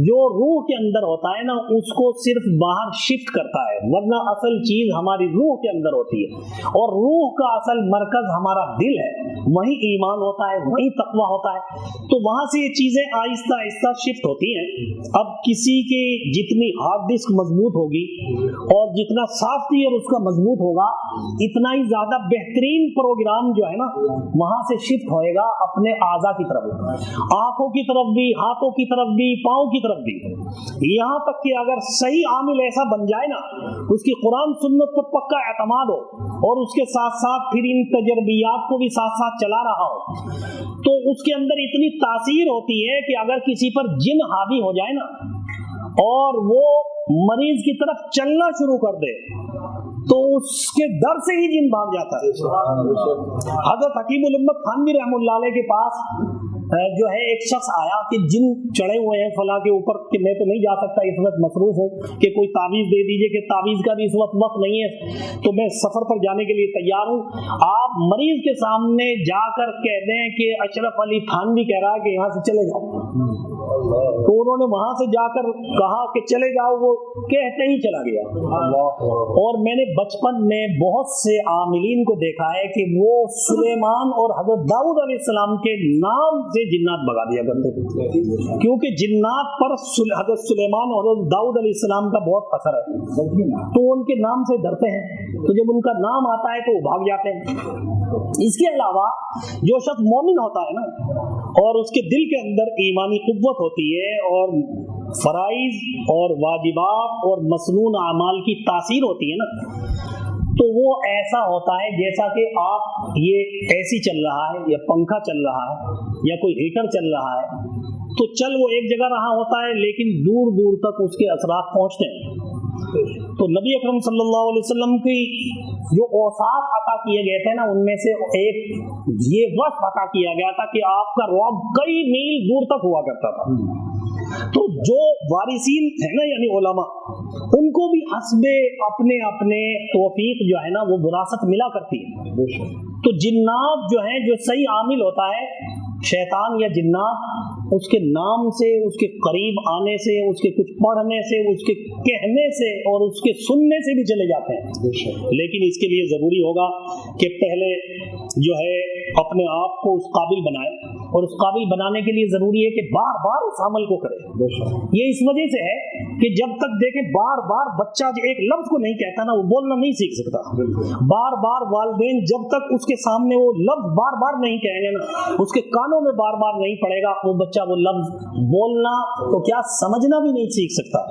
जो रूह के अंदर होता है ना उसको सिर्फ बाहर शिफ्ट करता है, वरना असल चीज हमारी रूह के अंदर होती है और रूह का असल मरकज हमारा दिल है, वही ईमान होता है, वही तकवा होता है। तो वहां से ये चीजें आहिस्ता आहिस्ता शिफ्ट होती हैं। अब किसी की जितनी हार्ड डिस्क मजबूत होगी और जितना सॉफ्टवेयर उसका मजबूत होगा, इतना ही ज्यादा बेहतरीन प्रोग्राम जो है ना वहां से शिफ्ट होएगा अपने आज़ा की तरफ, आंखों की तरफ भी, हाथों की तरफ भी, पाँव की तरफ भी। यहाँ तक कि अगर सही आमिल ऐसा बन जाए ना, उसकी कुरान सुन्नत पर पक्का एतमाद हो और उसके साथ साथ फिर इन तजर्बियात को भी साथ साथ चला रहा हो, तो उसके अंदर इतनी तासीर होती है कि अगर किसी पर जिन हावी हो जाए ना और वो मरीज की तरफ चलना शुरू कर दे तो उसके डर से ही जिन भाग जाता है। हज़रत हकीमुल उम्मत थानवी रहमतुल्लाह अलैह के पास जो है एक शख्स आया कि जिन चढ़े हुए हैं फला के ऊपर कि मैं तो नहीं जा सकता, इस वक्त मसरूफ हूँ, कि कोई तावीज़ दे दीजिए, कि तावीज़ का भी इस वक्त नहीं है, तो मैं सफर पर जाने के लिए तैयार हूँ। आप मरीज के सामने जाकर कह दें कि अशरफ अली थानवी कह रहा है कि यहाँ से चले जाओ, तो उन्होंने वहां से जाकर कहा कि चले जाओ, वो कहते ही चला गया। और मैंने बचपन में बहुत से आमिलीन को देखा है कि वो सुलेमान और हजरत दाऊद अलैहिस्सलाम के नाम से जिन्नात भगा दिया करते थे, क्योंकि जिन्नात पर हजरत सुलेमान और दाऊद अलैहिस्सलाम का बहुत असर है, तो उनके नाम से डरते हैं, तो जब उनका नाम आता है तो वो भाग जाते हैं। इसके अलावा जो शख्स मोमिन होता है ना और उसके दिल के अंदर ईमानी कुव्वत होती है और फराइज और वाजिबात और मसनून अमाल की तासीर होती है ना, तो वो ऐसा होता है जैसा कि आप ये एसी चल रहा है या पंखा चल रहा है या कोई हीटर चल रहा है, तो चल वो एक जगह रहा होता है लेकिन दूर दूर तक उसके असरात पहुंचते हैं। तो नबी अकरम सल्लल्लाहु अलैहि वसल्लम की जो औसाफ अता किए गए थे ना, उनमें से एक ये वस्फ अता किया गया था कि आपका रौब कई मील दूर तक हुआ करता था। तो जो वारिसीन है ना यानी उलमा, उनको भी हस्बे अपने अपने तौफीक जो है ना वो विरासत मिला करती है। तो जिन्नात जो है, जो सही आमिल होता है, शैतान या जिन्नात उसके नाम से, उसके करीब आने से, उसके कुछ पढ़ने से, उसके कहने से और उसके सुनने से भी चले जाते हैं। लेकिन इसके लिए जरूरी होगा कि पहले जो है अपने आप को उस काबिल बनाए, और उस काबिल बनाने के लिए जरूरी है कि बार बार उस अमल को करे। ये इस वजह से है कि जब तक देखे बार बार बच्चा एक लफ्ज को नहीं कहता ना, वो बोलना नहीं सीख सकता। बार बार वालिदैन जब तक उसके सामने वो लफ्ज बार बार नहीं कहेंगे ना, उसके कानों में बार बार नहीं पड़ेगा, वो बच्चा वो लफ्ज बोलना तो क्या समझना भी नहीं सीख सकता।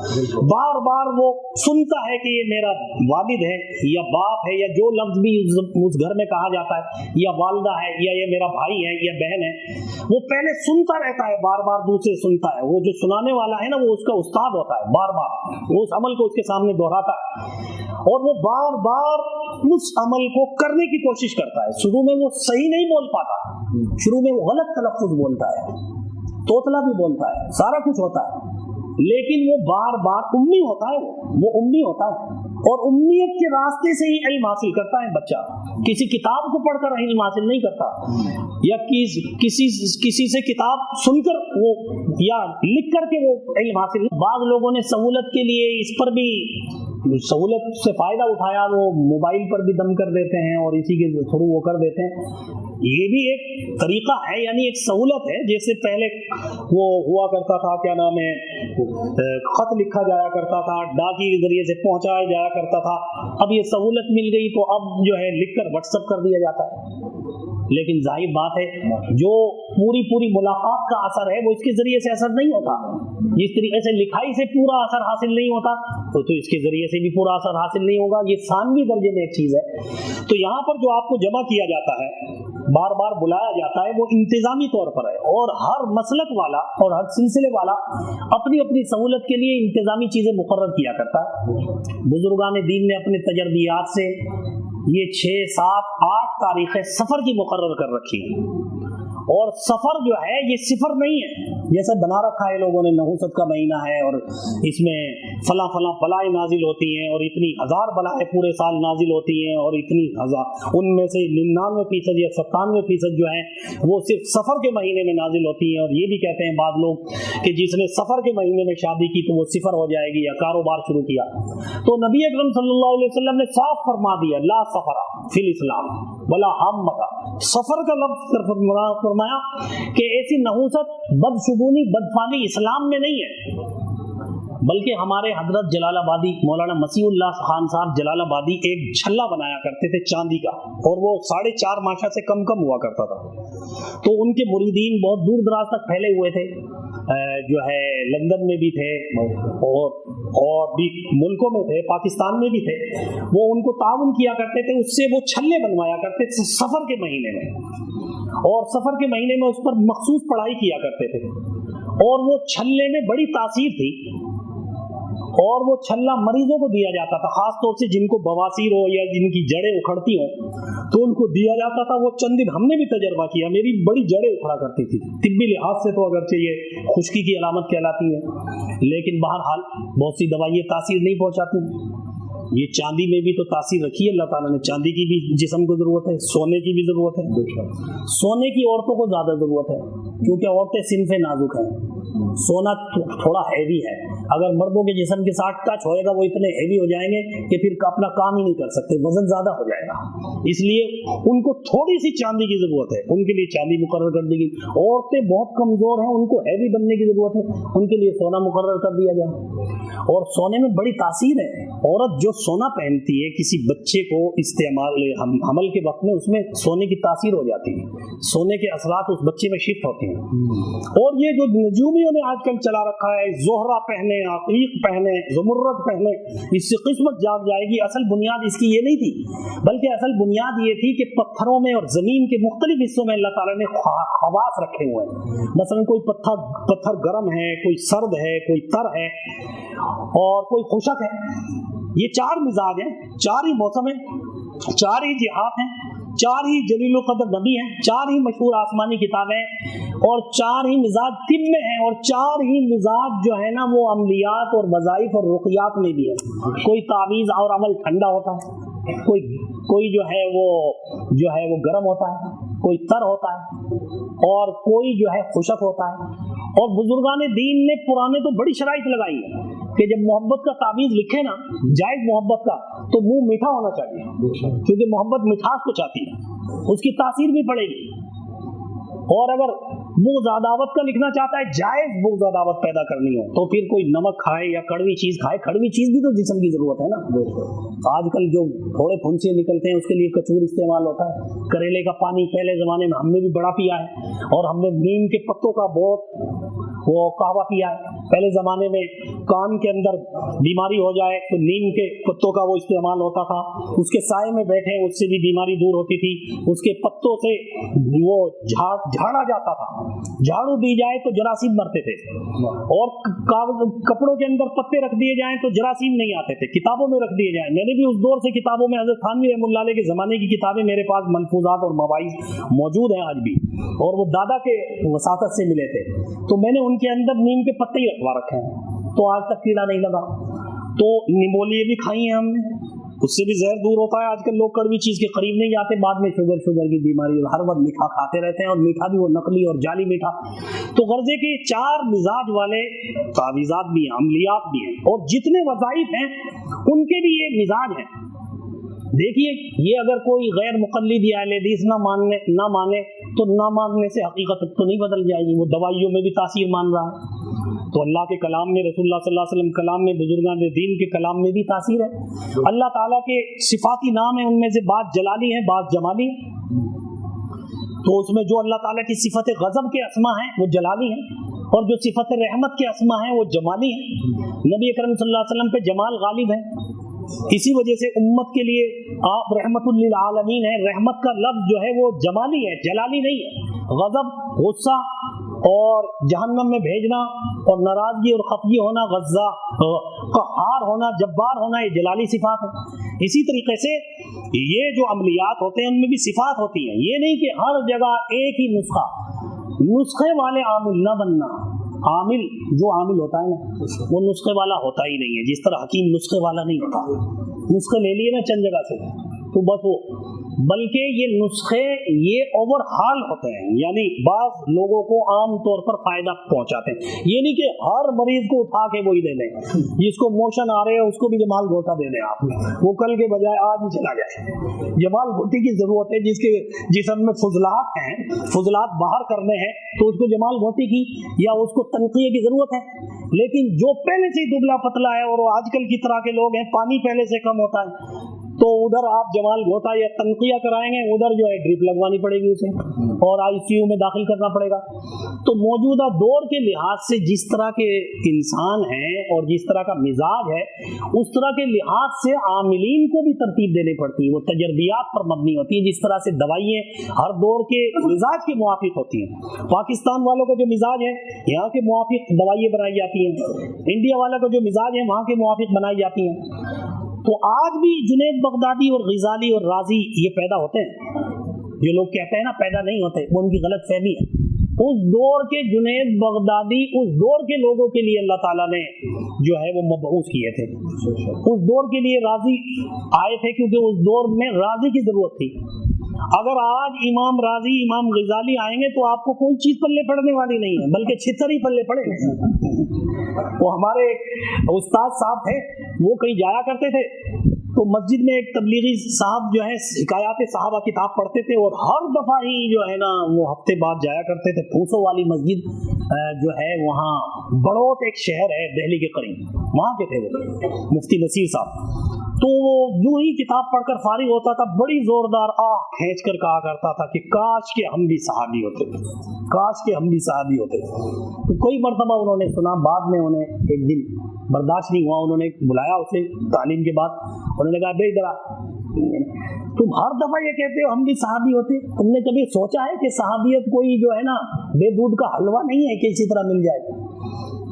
बार बार वो सुनता है कि ये मेरा वालिद है या बाप है, या जो लफ्ज भी उस घर में कहा जाता है, या वालिदा है, या ये मेरा भाई है या बहन है, वो पहले सुनता रहता है, बार बार दूसरे सुनता है। वो जो सुनाने वाला है ना वो उसका उस्ताद होता है, बार बार वो उस अमल को उसके सामने दोहराता है और वो बार बार उस अमल को करने की कोशिश करता है। शुरू में वो सही नहीं बोल पाता, शुरू में वो गलत तलफ्फुज़ बोलता है, तोतला भी बोलता है, सारा कुछ होता है, लेकिन वो बार बार उम्मी होता है, वो उम्मी होता है और उम्मीयत के रास्ते से ही इल्म हासिल करता है बच्चा। किसी किताब को पढ़कर इल्म हासिल नहीं करता, या किसी से किताब सुनकर वो या लिख करके वो इल्म हासिल। बाद लोगों ने सहूलत के लिए इस पर भी सहूलत से फायदा उठाया, वो मोबाइल पर भी दम कर देते हैं और इसी के थ्रू वो कर देते हैं। ये भी एक तरीका है, यानी एक सहूलत है। जैसे पहले वो हुआ करता था, क्या नाम है, खत लिखा जाया करता था, डाकी के जरिए से पहुंचाया जाया करता था। अब ये सहूलत मिल गई तो अब जो है लिखकर व्हाट्सएप कर दिया जाता है। लेकिन जाहिर बात है जो पूरी मुलाकात का असर है वो इसके जरिए से असर नहीं होता। जिस तरीके से लिखाई से पूरा असर हासिल नहीं होता तो इसके जरिए से भी पूरा असर हासिल नहीं होगा। ये सानवी दर्जे में एक चीज है। तो यहाँ पर जो आपको जमा किया जाता है, बार बार बुलाया जाता है, वो इंतजामी तौर पर है और हर मसलक वाला और हर सिलसिले वाला अपनी अपनी सहूलत के लिए इंतजामी चीजें मुकर्रर किया करता है। बुजुर्गान दीन ने अपने तजर्बियात से ये 6, 7, 8 तारीखें सफर की मुकर्रर कर रखी है। और सफर जो है ये सिफर नहीं है, जैसे बना रखा है लोगों ने, नहुसत का महीना है और इसमें फला फला बलाएं नाजिल होती हैं और इतनी हजार बलाएं पूरे साल नाजिल होती हैं और इतनी हजार, उनमें से 99% या 97% जो है वो सिर्फ सफर के महीने में नाजिल होती हैं। और ये भी कहते हैं बाद लोग कि जिसने सफर के महीने में शादी की तो वो सिफर हो जाएगी या कारोबार शुरू किया। तो नबी अकरम सल्लल्लाहु अलैहि वसल्लम ने साफ फरमा दिया, ला सफरा फिल इस्लाम वला हम्मका, सफर का लफ्ज फरमाया कि ऐसी नहुसत, बदशुगुनी, बदफाली इस्लाम में नहीं है, बल्कि हमारे हजरत जलालाबादी मौलाना मसीहुल्लाह खान साहब जलालाबादी एक छल्ला बनाया करते थे चांदी का, और वो 4.5 माशा से कम हुआ करता था। तो उनके मुरीदीन बहुत दूर दराज तक फैले हुए थे, जो है लंदन में भी थे और भी मुल्कों में थे, पाकिस्तान में भी थे। वो उनको ताउन किया करते थे, उससे वो छल्ले बनवाया करते थे सफर के महीने में, और सफर के महीने में उस पर मखसूस पढ़ाई किया करते थे। और वो छल्ले में बड़ी तासीर थी, और वो छल्ला मरीजों को दिया जाता था, खास तौर से जिनको बवासीर हो या जिनकी जड़ें उखड़ती हो तो उनको दिया जाता था। वो चंद दिन हमने भी तजर्बा किया, मेरी बड़ी जड़ें उखड़ा करती थी। तिब्बी लिहाज से तो अगर चाहिए खुश्की की अलामत कहलाती है, लेकिन बहरहाल बहुत सी दवाइयाँ तासीर नहीं पहुंचाती। ये चांदी में भी तो तासीर रखी है अल्लाह ताला ने, चांदी की भी जिस्म को जरूरत है, सोने की भी जरूरत है। सोने की औरतों को ज्यादा जरूरत है क्योंकि औरतें सिनफे नाजुक हैं, सोना थोड़ा हैवी है। अगर मर्दों के जिस्म के साथ टच होएगा वो इतने हैवी हो जाएंगे कि फिर अपना काम ही नहीं कर सकते, वजन ज्यादा हो जाएगा। इसलिए उनको थोड़ी सी चांदी की जरूरत है, उनके लिए चांदी मुकर्रर कर दी गई। औरतें बहुत कमजोर हैं, उनको हैवी बनने की जरूरत है, उनके लिए सोना मुकर्रर कर दिया गया। और सोने में बड़ी तासीर है। औरत जो सोना पहनती है किसी बच्चे को इस्तेमाल हमल के वक्त में, उसमें सोने की तासीर हो जाती है, सोने के असरात उस बच्चे में शिफ्ट होते हैं। और ये जो नजूमियों ने आजकल चला रखा है, जोहरा पहने, अकीक पहने, ज़मुर्रद पहने, इससे किस्मत जाग जाएगी। असल बुनियाद इसकी ये नहीं थी, बल्कि असल बुनियाद ये थी कि पत्थरों में और जमीन के मुख्तलिफ हिस्सों में अल्लाह ताला ने खवास रखे हुए हैं। मसलन कोई पत्थर गर्म है, कोई सर्द है, कोई तर है और कोई खुशक है। ये 4 मिजाज हैं, 4 ही मौसम है, 4 ही जिहाद हैं, 4 ही जलील कदर नबी हैं, 4 ही मशहूर आसमानी किताबें और 4 ही मिजाज तिब में हैं, और 4 ही मिजाज जो है ना वो अमलियात और वज़ाइफ और रुक़ियात में भी है। कोई तावीज़ और अमल ठंडा होता है, कोई जो है वो गर्म होता है, कोई तर होता है और कोई जो है खुशक होता है। और बुजुर्गान दीन ने पुराने तो बड़ी शराइत लगाई है कि जब मोहब्बत का तावीज़ लिखे ना, जायज मोहब्बत का, तो मुंह मीठा होना चाहिए, क्योंकि मोहब्बत मिठास को चाहती है, उसकी तासीर भी पड़ेगी। और अगर बुग़्ज़ अदावत का लिखना चाहता है, जायज बुग़्ज़ अदावत पैदा करनी हो, तो फिर कोई नमक खाए या कड़वी चीज खाए। कड़वी चीज भी तो जिस्म की जरूरत है ना। आजकल जो थोड़े फुंसे निकलते हैं उसके लिए कचूर इस्तेमाल होता है। करेले का पानी पहले जमाने में हमने भी बड़ा पिया है, और हमने नीम के पत्तों का बहुत वो कहवा पिया है। पहले जमाने में कान के अंदर बीमारी हो जाए तो नीम के पत्तों का वो इस्तेमाल होता था, उसके साए में बैठे उससे भी बीमारी दूर होती थी। उसके पत्तों से वो झाड़ा जाता था, झाड़ू दी जाए तो जरासीम मरते थे, और कपड़ों के अंदर पत्ते रख दिए जाएं तो जरासीम नहीं आते थे। किताबों में रख दिए जाएं, मैंने भी उस दौर से किताबों में हज़रत थानवी रहमतुल्लाह अलैह के ज़माने की किताबें मेरे पास मलफूजात और मवाइज़ मौजूद हैं आज भी, और वो दादा के वसातत से मिले थे, तो मैंने उनके अंदर नीम के पत्ते ही रखवा रखे हैं, तो आज तक कीड़ा नहीं लगा। तो निमोलिए भी खाई हैं हमने, उससे भी जहर दूर होता है। आजकल लोग कड़वी चीज के करीब नहीं जाते, बाद में शुगर की बीमारी, हर वक्त मीठा खाते रहते हैं, और मीठा भी वो नकली और जाली मीठा। तो गर्जे के 4 मिजाज वाले तावीज़ात भी हैं, अमलियात भी हैं, और जितने वज़ाइफ हैं उनके भी ये मिजाज हैं। देखिए, ये अगर कोई गैर मुक़ल्लिद या अहले हदीस ना माने तो ना मानने से हकीकत तो नहीं बदल जाएगी। वो दवाइयों में भी तासीर मान रहा है, तो अल्लाह के कलाम में, रसूलुल्लाह सल्लल्लाहु अलैहि वसल्लम कलाम में, बुजुर्गान दीन के कलाम में भी तासीर है। अल्लाह ताला के सिफाती नाम है, उनमें से बात जलाली है, बात जमाली है। तो उसमें जो अल्लाह ताला की सिफत गज़ब के अस्मा है वो जलाली है, और जो सिफत रहमत के अस्मा है वो जमाली है। नबी अकरम सल्लल्लाहु अलैहि वसल्लम पे जमाल गालिब है, इसी वजह से उम्मत के लिए आप रहमतुल लिल आलमीन है। रहमत का लफ्ज जो है वो जमाली है, जलाली नहीं है। गज़ब, गुस्सा और जहन्नम में भेजना और नाराजगी और खफगी होना, गज़्ज़ा, क़हार होना, जब्बार होना, ये जलाली सिफात है। इसी तरीके से ये जो अमलियात होते हैं उनमें भी सिफात होती हैं। ये नहीं कि हर जगह एक ही नुस्खे वाले आमिल न बनना, عامل جو عامل ہوتا ہے نا وہ نسخے والا ہوتا ہی نہیں ہے، جس طرح حکیم نسخے والا نہیں ہوتا. نسخے لے لیے نا چند جگہ سے تو بس وہ، بلکہ یہ نسخے یہ اوور ہال ہوتے ہیں، یعنی بعض لوگوں کو عام طور پر فائدہ پہنچاتے ہیں. یہ نہیں کہ ہر مریض کو اٹھا کے وہی دے دیں، جس کو موشن آ رہے ہیں اس کو بھی جمال گھوٹا دے دیں آپ، وہ کل کے بجائے آج ہی چلا جائے. جمال گھوٹی کی ضرورت ہے، جس کے جسم میں فضلات ہیں، فضلات باہر کرنے ہیں تو اس کو جمال گھوٹی کی یا اس کو تنقیہ کی ضرورت ہے. لیکن جو پہلے سے دبلا پتلا ہے اور آج کل کی طرح کے لوگ ہیں، پانی پہلے سے کم ہوتا ہے، تو ادھر آپ جمال گھوٹا یا تنقیہ کرائیں گے، ادھر جو ہے ڈرپ لگوانی پڑے گی اسے اور ICU میں داخل کرنا پڑے گا. تو موجودہ دور کے لحاظ سے جس طرح کے انسان ہیں اور جس طرح کا مزاج ہے، اس طرح کے لحاظ سے عاملین کو بھی ترتیب دینی پڑتی ہے. وہ تجربیات پر مبنی ہوتی ہے. جس طرح سے دوائیں ہر دور کے مزاج کے موافق ہوتی ہیں. پاکستان والوں کا جو مزاج ہے یہاں کے موافق دوائیں بنائی جاتی ہیں، انڈیا والوں کا جو مزاج ہے وہاں کے موافق بنائی جاتی ہیں. تو آج بھی جنید بغدادی اور غزالی اور رازی یہ پیدا ہوتے ہیں. جو لوگ کہتے ہیں نا پیدا نہیں ہوتے، وہ ان کی غلط فہمی ہے. اس دور کے جنید بغدادی اس دور کے لوگوں کے لیے اللہ تعالیٰ نے جو ہے وہ مبعوث کیے تھے. اس دور کے لیے رازی آئے تھے کیونکہ اس دور میں رازی کی ضرورت تھی. اگر آج امام رازی امام غزالی آئیں گے تو آپ کو کوئی چیز پلے پڑنے والی نہیں ہے، بلکہ چھتر ہی پلے پڑے. وہ ہمارے استاد صاحب تھے، وہ کہیں جایا کرتے تھے تو مسجد میں ایک تبلیغی صاحب جو ہے حکایات صحابہ کتاب پڑھتے تھے اور ہر دفعہ ہی جو ہے نا وہ ہفتے بعد جایا کرتے تھے. پھوسو والی مسجد جو ہے وہاں بڑوت ایک شہر ہے دہلی کے قریب، وہاں کے تھے وہ مفتی نصیر صاحب. تو وہ جو ہی کتاب پڑھ کر فارغ ہوتا تھا بڑی زوردار آہ کھینچ کر کہا کرتا تھا کہ کاش کہ ہم بھی صحابی ہوتے، کاش کہ ہم بھی صحابی ہوتے. تو کوئی مرتبہ انہوں نے سنا، بعد میں انہیں ایک دن برداشت نہیں ہوا، انہوں نے بلایا اسے تعلیم کے بعد. انہوں نے کہا بھائی ذرا تم ہر دفعہ یہ کہتے ہو ہم بھی صحابی ہوتے، تم نے کبھی سوچا ہے کہ صحابیت کوئی جو ہے نا بے دودھ کا حلوہ نہیں ہے کہ اسی طرح مل جائے.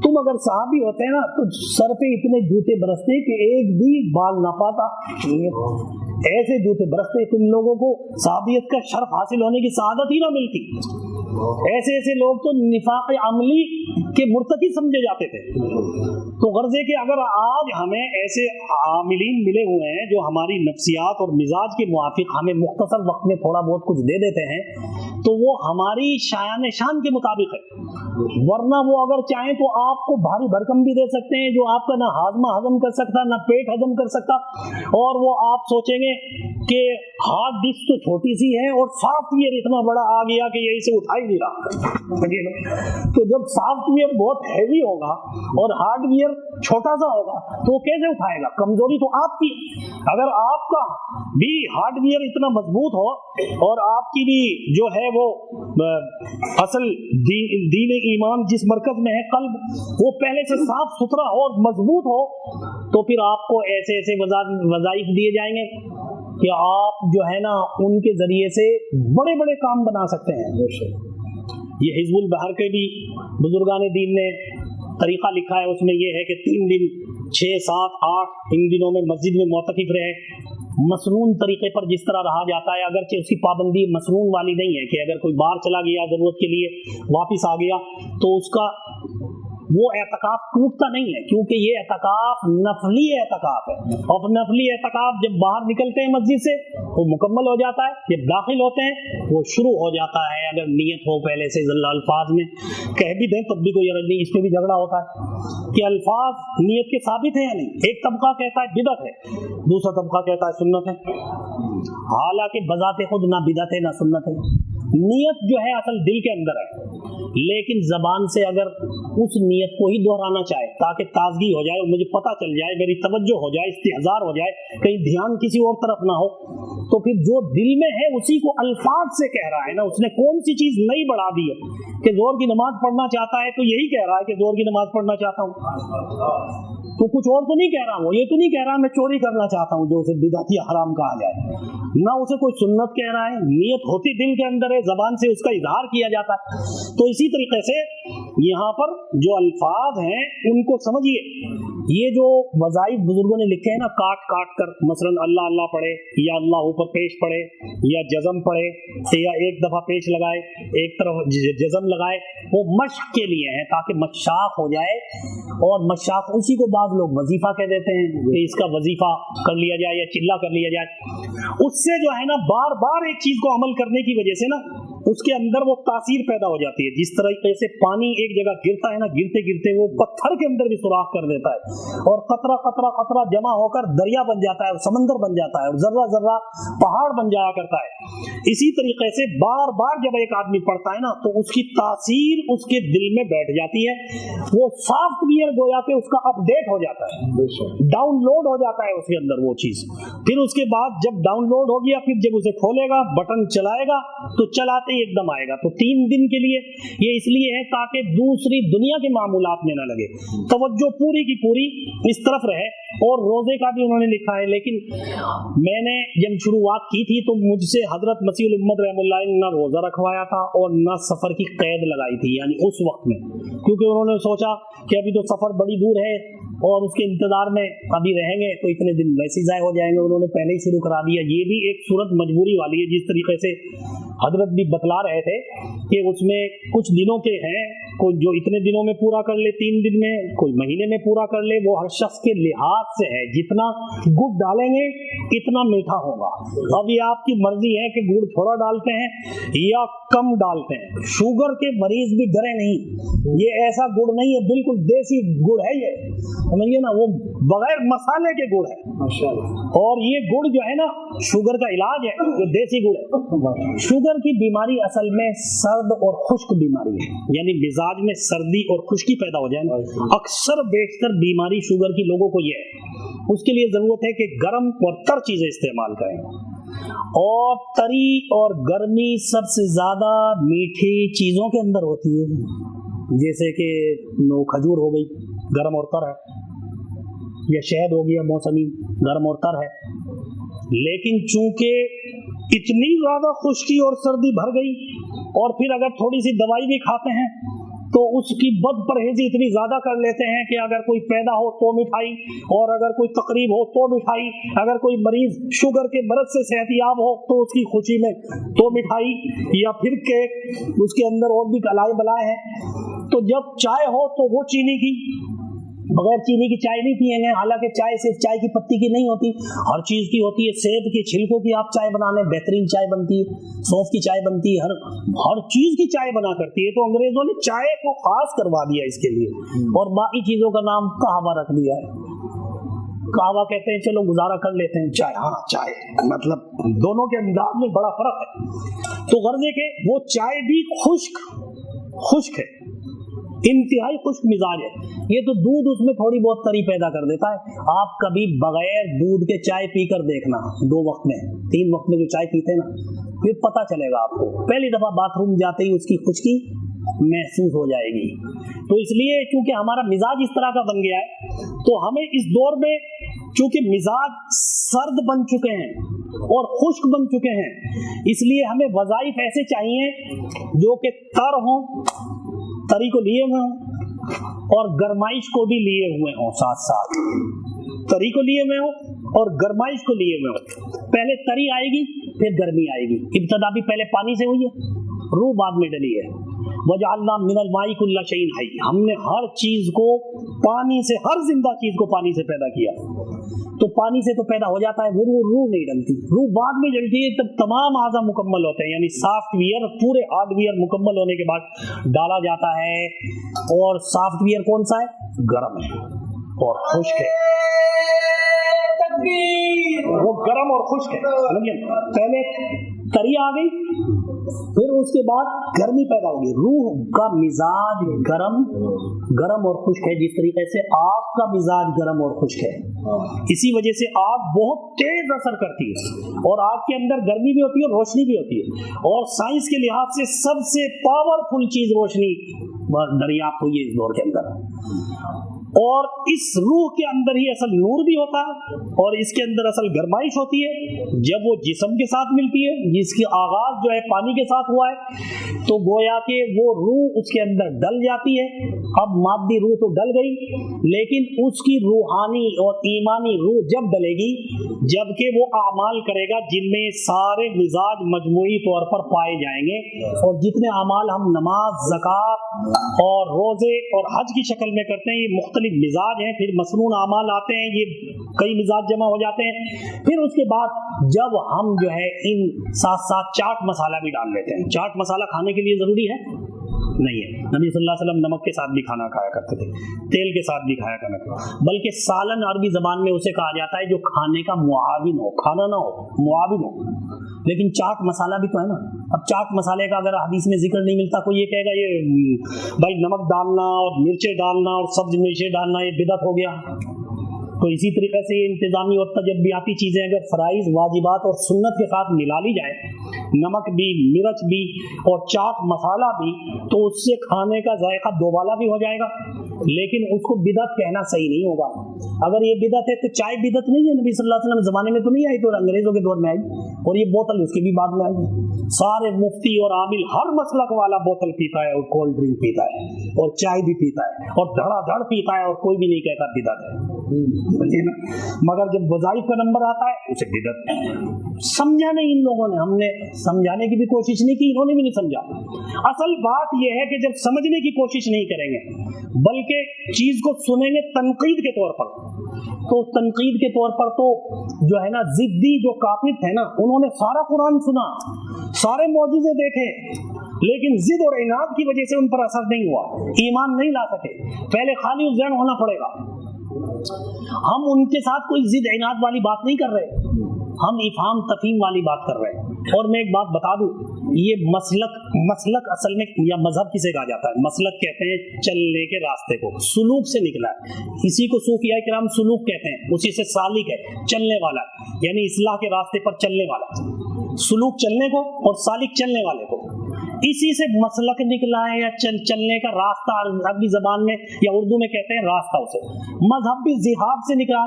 تم اگر صحابی ہوتے ہیں نا تو سر پہ اتنے جوتے برستے کہ ایک بھی بال نہ پاتا، ایسے جوتے برستے تم لوگوں کو صحابیت کا شرف حاصل ہونے کی سعادت ہی نہ ملتی. ایسے ایسے لوگ تو نفاق عملی کے مرتکب سمجھے جاتے تھے. تو غرض ہے کہ اگر آج ہمیں ایسے عاملین ملے ہوئے ہیں جو ہماری نفسیات اور مزاج کے موافق ہمیں مختصر وقت میں تھوڑا بہت کچھ دے دیتے ہیں تو وہ ہماری شایان شان کے مطابق ہے. ورنہ وہ اگر چاہیں تو آپ کو بھاری بھرکم بھی دے سکتے ہیں جو آپ کا نہ ہاضمہ ہضم کر سکتا نہ پیٹ ہضم کر سکتا، اور وہ آپ سوچیں گے کہ ہارڈ ڈسک تو چھوٹی سی ہے اور سافٹ ویئر اتنا بڑا آ گیا کہ یہی سے اٹھا ہی نہیں رہا. تو جب سافٹ ویئر بہت ہیوی ہوگا اور ہارڈ ویئر چھوٹا سا ہوگا تو وہ کیسے اٹھائے گا؟ کمزوری تو آپ کی. اگر آپ کا بھی ہارڈ ویئر اتنا مضبوط ہو اور آپ کی بھی جو ہے وہ اصل دین ایمان جس مرکز میں ہے قلب وہ پہلے سے صاف ستھرا اور مضبوط ہو تو پھر آپ کو ایسے ایسے وظائف دیے جائیں گے کہ آپ جو ہے نا ان کے ذریعے سے بڑے بڑے کام بنا سکتے ہیں. یہ حزب البحر کے بھی بزرگان دین نے طریقہ لکھا ہے، اس میں یہ ہے کہ 3 دن 6 7 8 ان دنوں میں مسجد میں معتکف رہے. مسنون طریقے پر جس طرح رہا جاتا ہے، اگرچہ اس کی پابندی مسنون والی نہیں ہے کہ اگر کوئی باہر چلا گیا ضرورت کے لیے واپس آ گیا تو اس کا وہ اعتکاف ٹوٹتا نہیں ہے، کیونکہ یہ اعتکاف نفلی اعتکاف ہے. اور نفلی اعتکاف جب باہر نکلتے ہیں مسجد سے وہ مکمل ہو جاتا ہے، جب داخل ہوتے ہیں وہ شروع ہو جاتا ہے. اگر نیت ہو پہلے سے الفاظ میں کہہ بھی دیں تب بھی کوئی غرض نہیں. اس پہ بھی جھگڑا ہوتا ہے کہ الفاظ نیت کے ثابت ہیں یا نہیں. ایک طبقہ کہتا ہے بدعت ہے، دوسرا طبقہ کہتا ہے سنت ہے. حالانکہ بذات خود نہ بدعت ہے نہ سنت ہے. نیت جو ہے اصل دل کے اندر ہے، لیکن زبان سے اگر اس نیت کو ہی دہرانا چاہے تاکہ تازگی ہو جائے، مجھے پتہ چل جائے، میری توجہ ہو جائے، استحضار ہو جائے، کہیں دھیان کسی اور طرف نہ ہو، تو پھر جو دل میں ہے اسی کو الفاظ سے کہہ رہا ہے نا. اس نے کون سی چیز نئی بڑھا دی ہے کہ زور کی نماز پڑھنا چاہتا ہے تو یہی کہہ رہا ہے کہ زور کی نماز پڑھنا چاہتا ہوں، تو کچھ اور تو نہیں کہہ رہا ہوں. یہ تو نہیں کہہ رہا میں چوری کرنا چاہتا ہوں جو اسے بدعت یا حرام کہا جائے، نہ اسے کوئی سنت کہہ رہا ہے. نیت ہوتی دل کے اندر ہے، زبان سے اس کا اظہار کیا جاتا ہے. تو इसी तरीके से यहाँ पर जो अल्फाज हैं उनको समझिए। ये जो वज़ाइफ बुजुर्गों ने लिखे हैं ना काट काट कर, मसलन अल्लाह अल्लाह पढ़े या अल्लाह ऊपर पेश पढ़े या जज़म पढ़े या एक दफ़ा पेश लगाए एक तरफ जज़म लगाए, वो मश्क के लिए है ताकि मशाक हो जाए। और मशाक उसी को बाद लोग वजीफा कह देते हैं कि इसका वजीफा कर लिया जाए या चिल्ला कर लिया जाए। उससे जो है ना बार बार एक चीज को अमल करने की वजह से ना उसके अंदर वो तासीर पैदा हो जाती है। जिस तरीके से पानी एक जगह गिरता है ना, गिरते गिरते वो पत्थर के अंदर भी सुराख कर देता है और कतरा कतरा कतरा जमा होकर दरिया बन जाता है और समंदर बन जाता है और जर्रा जर्रा पहाड़ बन जाया करता है। इसी तरीके से बार बार जब एक आदमी पढ़ता है ना तो उसकी तासीर उसके दिल में बैठ जाती है। वो सॉफ्टवेयर गोया के उसका अपडेट हो जाता है, डाउनलोड हो जाता है उसके अंदर वो चीज। फिर उसके बाद जब डाउनलोड हो गया, फिर जब उसे खोलेगा, बटन चलाएगा तो चलाते ही एकदम आएगा। तो 3 दिन के लिए ये इसलिए है ताकि दूसरी दुनिया के मामूलात में ना लगे, तवज्जो पूरी की पूरी इस तरफ रहे। और रोजे का भी उन्होंने लिखा है, लेकिन मैंने जब शुरुआत की थी तो मुझसे हजरत मसीहुल उम्मत रहमतुल्लाह अलैह न रोजा रखवाया था और न सफर की कैद लगाई थी, यानी उस वक्त में, क्योंकि उन्होंने सोचा कि अभी तो सफर बड़ी दूर है और उसके इंतजार में अभी रहेंगे तो इतने दिन वैसे ही ज़ाय हो जाएंगे। उन्होंने पहले ही शुरू करा दिया। ये भी एक सूरत मजबूरी वाली है, जिस तरीके से हजरत भी बतला रहे थे कि उसमें कुछ दिनों के हैं, कोई जो इतने दिनों में पूरा कर ले 3 दिन में, कोई महीने में पूरा कर ले, वो हर शख्स के लिहाज से है। जितना गुड़ डालेंगे इतना मीठा होगा। अब ये आपकी मर्जी है कि गुड़ थोड़ा डालते हैं या कम डालते हैं। शुगर के मरीज भी डरे नहीं, ये ऐसा गुड़ नहीं है, बिल्कुल देसी गुड़ है ये, समझिए ना, वो बगैर मसाले के गुड़ है माशाअल्लाह। और ये गुड़ जो है ना शुगर का इलाज है, जो देसी गुड़ है। शुगर की बीमारी असल में सर्द और खुश्क बीमारी है, यानी मिजाज में सर्दी और खुश्की पैदा हो जाए ना, अक्सर बेशतर बीमारी शुगर की लोगों को ये है। उसके लिए जरूरत है कि गर्म और तर चीजें इस्तेमाल करें। और तरी और गर्मी सबसे ज्यादा मीठी चीजों के अंदर होती है, जैसे कि खजूर हो गई गर्म और तर है, या शहद हो गया मौसमी गर्म और तर है। लेकिन चूंकि इतनी ज्यादा खुश्की और सर्दी भर गई और फिर अगर थोड़ी सी दवाई भी खाते हैं तो उसकी बद परहेजी इतनी ज्यादा कर लेते हैं कि अगर कोई पैदा हो तो मिठाई, और अगर कोई तकरीब हो तो मिठाई, अगर कोई मरीज शुगर के मरज से सेहतियाब हो तो उसकी खुशी में तो मिठाई, या फिर केक, उसके अंदर और भी कलाई बलाए हैं। तो जब चाय हो तो वो चीनी की, बगैर चीनी की चाय नहीं पिएंगे। हालांकि चाय सिर्फ चाय की पत्ती की नहीं होती, हर चीज की होती है। सेब के छिलकों की आप चाय बना लें, बेहतरीन चाय बनती है। सौंफ की चाय बनती है, हर चीज की चाय बना करती है। तो अंग्रेजों ने चाय को खास करवा दिया इसके लिए, और बाकी चीजों का नाम कहवा रख दिया है। कहवा कहते हैं, चलो गुजारा कर लेते हैं, चाय हाँ चाय, मतलब दोनों के अंदाज में बड़ा फर्क है। तो गर्जे के वो चाय भी खुश्क है, इंतहाई खुश्क मिजाज है। ये तो दूध उसमें थोड़ी बहुत तरी पैदा कर देता है। आप कभी बगैर दूध के चाय पीकर देखना, 2 वक्त में 3 वक्त में जो चाय पीते हैं ना, फिर पता चलेगा आपको। पहली दफा बाथरूम जाते ही उसकी खुश्की महसूस हो जाएगी। तो इसलिए चूंकि हमारा मिजाज इस तरह का बन गया है, तो हमें इस दौर में चूंकि मिजाज सर्द बन चुके हैं और खुश्क बन चुके हैं, इसलिए हमें वज़ाइफ ऐसे चाहिए जो कि तर हों, तरी को लिए हुए हों और गरमाइश को भी लिए हुए हों, साथ साथ तरी को लिए हुए हों और गरमाइश को लिए हुए हों। पहले तरी आएगी फिर गर्मी आएगी। इब्तदा भी पहले पानी से हुई है, रूह बाद में डली है। वजअलना मिनल माई कुल्ला शैइन हय्य, हमने हर चीज को पानी से, हर जिंदा चीज को पानी से पैदा किया। तो पानी से तो पैदा हो जाता है, वो रूह नहीं डलती, रूह बाद में डलती है। तब तमाम आज़ा मुकम्मल होते हैं, यानी सॉफ्टवेयर, पूरे हार्डवेयर मुकम्मल होने के बाद डाला जाता है। और सॉफ्टवेयर कौन सा है? गर्म है और खुश्क है। वो गर्म और खुश्क है। पहले तरी आ गई, फिर उसके बाद गर्मी पैदा होगी। रूह का मिजाज गरम और खुश्क है, जिस तरीके से आग का मिजाज गरम और खुश्क है। इसी वजह से आग बहुत तेज असर करती है और आग के अंदर गर्मी भी होती है और रोशनी भी होती है। और साइंस के लिहाज से सबसे पावरफुल चीज रोशनी दरियाफ्त हुई है इस दौर के अंदर। اور اس روح کے اندر ہی اصل نور بھی ہوتا ہے اور اس کے اندر اصل گرمائش ہوتی ہے. جب وہ جسم کے ساتھ ملتی ہے جس کی آغاز جو ہے پانی کے ساتھ ہوا ہے تو گویا کہ وہ روح اس کے اندر ڈل جاتی ہے. اب مادی روح تو ڈل گئی لیکن اس کی روحانی اور ایمانی روح جب ڈلے گی جبکہ وہ اعمال کرے گا جن میں سارے مزاج مجموعی طور پر پائے جائیں گے. اور جتنے اعمال ہم نماز، زکوٰۃ اور روزے اور حج کی شکل میں کرتے ہیں یہ مختلف مزاج ہیں. پھر مسنون اعمال آتے ہیں، یہ کئی مزاج جمع ہو جاتے ہیں. پھر اس کے بعد جب ہم جو ہے ان ساتھ ساتھ چاٹ مسالہ بھی ڈال لیتے ہیں. چاٹ مسالہ کھانے کے لیے ضروری ہے نہیں ہے. نبی صلی اللہ علیہ وسلم نمک کے ساتھ بھی کھانا کھایا کرتے تھے، تیل کے ساتھ بھی کھایا کرتے تھے. بلکہ سالن عربی زبان میں اسے کہا جاتا ہے جو کھانے کا معاون ہو، کھانا نہ ہو، معاون ہو. لیکن چاٹ مسالہ بھی تو ہے نا. اب چاٹ مسالے کا اگر حدیث میں ذکر نہیں ملتا، کوئی یہ کہے گا یہ بھائی نمک ڈالنا اور مرچیں ڈالنا اور سبز مرچیں ڈالنا یہ بدعت ہو گیا. تو اسی طریقے سے یہ انتظامی اور تجربیاتی چیزیں اگر فرائض، واجبات اور سنت کے ساتھ ملا لی جائے، نمک بھی، مرچ بھی اور چاٹ مسالہ بھی، تو اس سے کھانے کا ذائقہ دوبالا بھی ہو جائے گا. لیکن اس کو بدعت کہنا صحیح نہیں ہوگا. اگر یہ بدعت ہے تو چائے بدعت نہیں ہے. نبی صلی اللہ علیہ وسلم زمانے میں تو نہیں آئی، تو انگریزوں کے دور میں آئی اور یہ بوتل اس کے بھی بعد میں آئی. سارے مفتی اور عامل ہر مسلک والا بوتل پیتا ہے اور کولڈ ڈرنک پیتا ہے اور چائے بھی پیتا ہے اور دھڑا دھڑ پیتا ہے اور کوئی بھی نہیں کہتا بدعت ہے. مگر جب وظائف کا نمبر آتا ہے اسے بدعت. سمجھا نہیں ان لوگوں نے، ہم نے سمجھانے کی بھی کوشش نہیں کی، انہوں نے بھی نہیں سمجھا. اصل بات یہ ہے کہ جب سمجھنے کی کوشش نہیں کریں گے بلکہ چیز کو سنیں گے تنقید کے طور پر، تو تنقید کے طور پر تو جو ہے نا ضدی جو کافر تھے نا انہوں نے سارا قرآن سنا، سارے معجزے دیکھے، لیکن ضد اور عناد کی وجہ سے ان پر اثر نہیں ہوا، ایمان نہیں لا سکے. پہلے خالی ذہن ہونا پڑے گا. ہم ان کے ساتھ کوئی ضد عناد والی بات نہیں کر رہے، ہم افہام تفہیم والی بات کر رہے ہیں. اور میں ایک بات بتا دوں، یہ مسلک اصل میں یا مذہب کسے کہا جاتا ہے؟ مسلک کہتے ہیں چلنے کے راستے کو، سلوک سے نکلا ہے. اسی کو صوفیاء کرام سلوک کہتے ہیں، اسی سے سالک ہے، چلنے والا، یعنی اصلاح کے راستے پر چلنے والا. سلوک چلنے کو اور سالک چلنے والے کو، اسی سے مسلک نکلا ہے یا چلنے کا راستہ. عربی زبان میں یا اردو میں کہتے ہیں راستہ اسے. مذہب بھی ذہاب سے نکلا،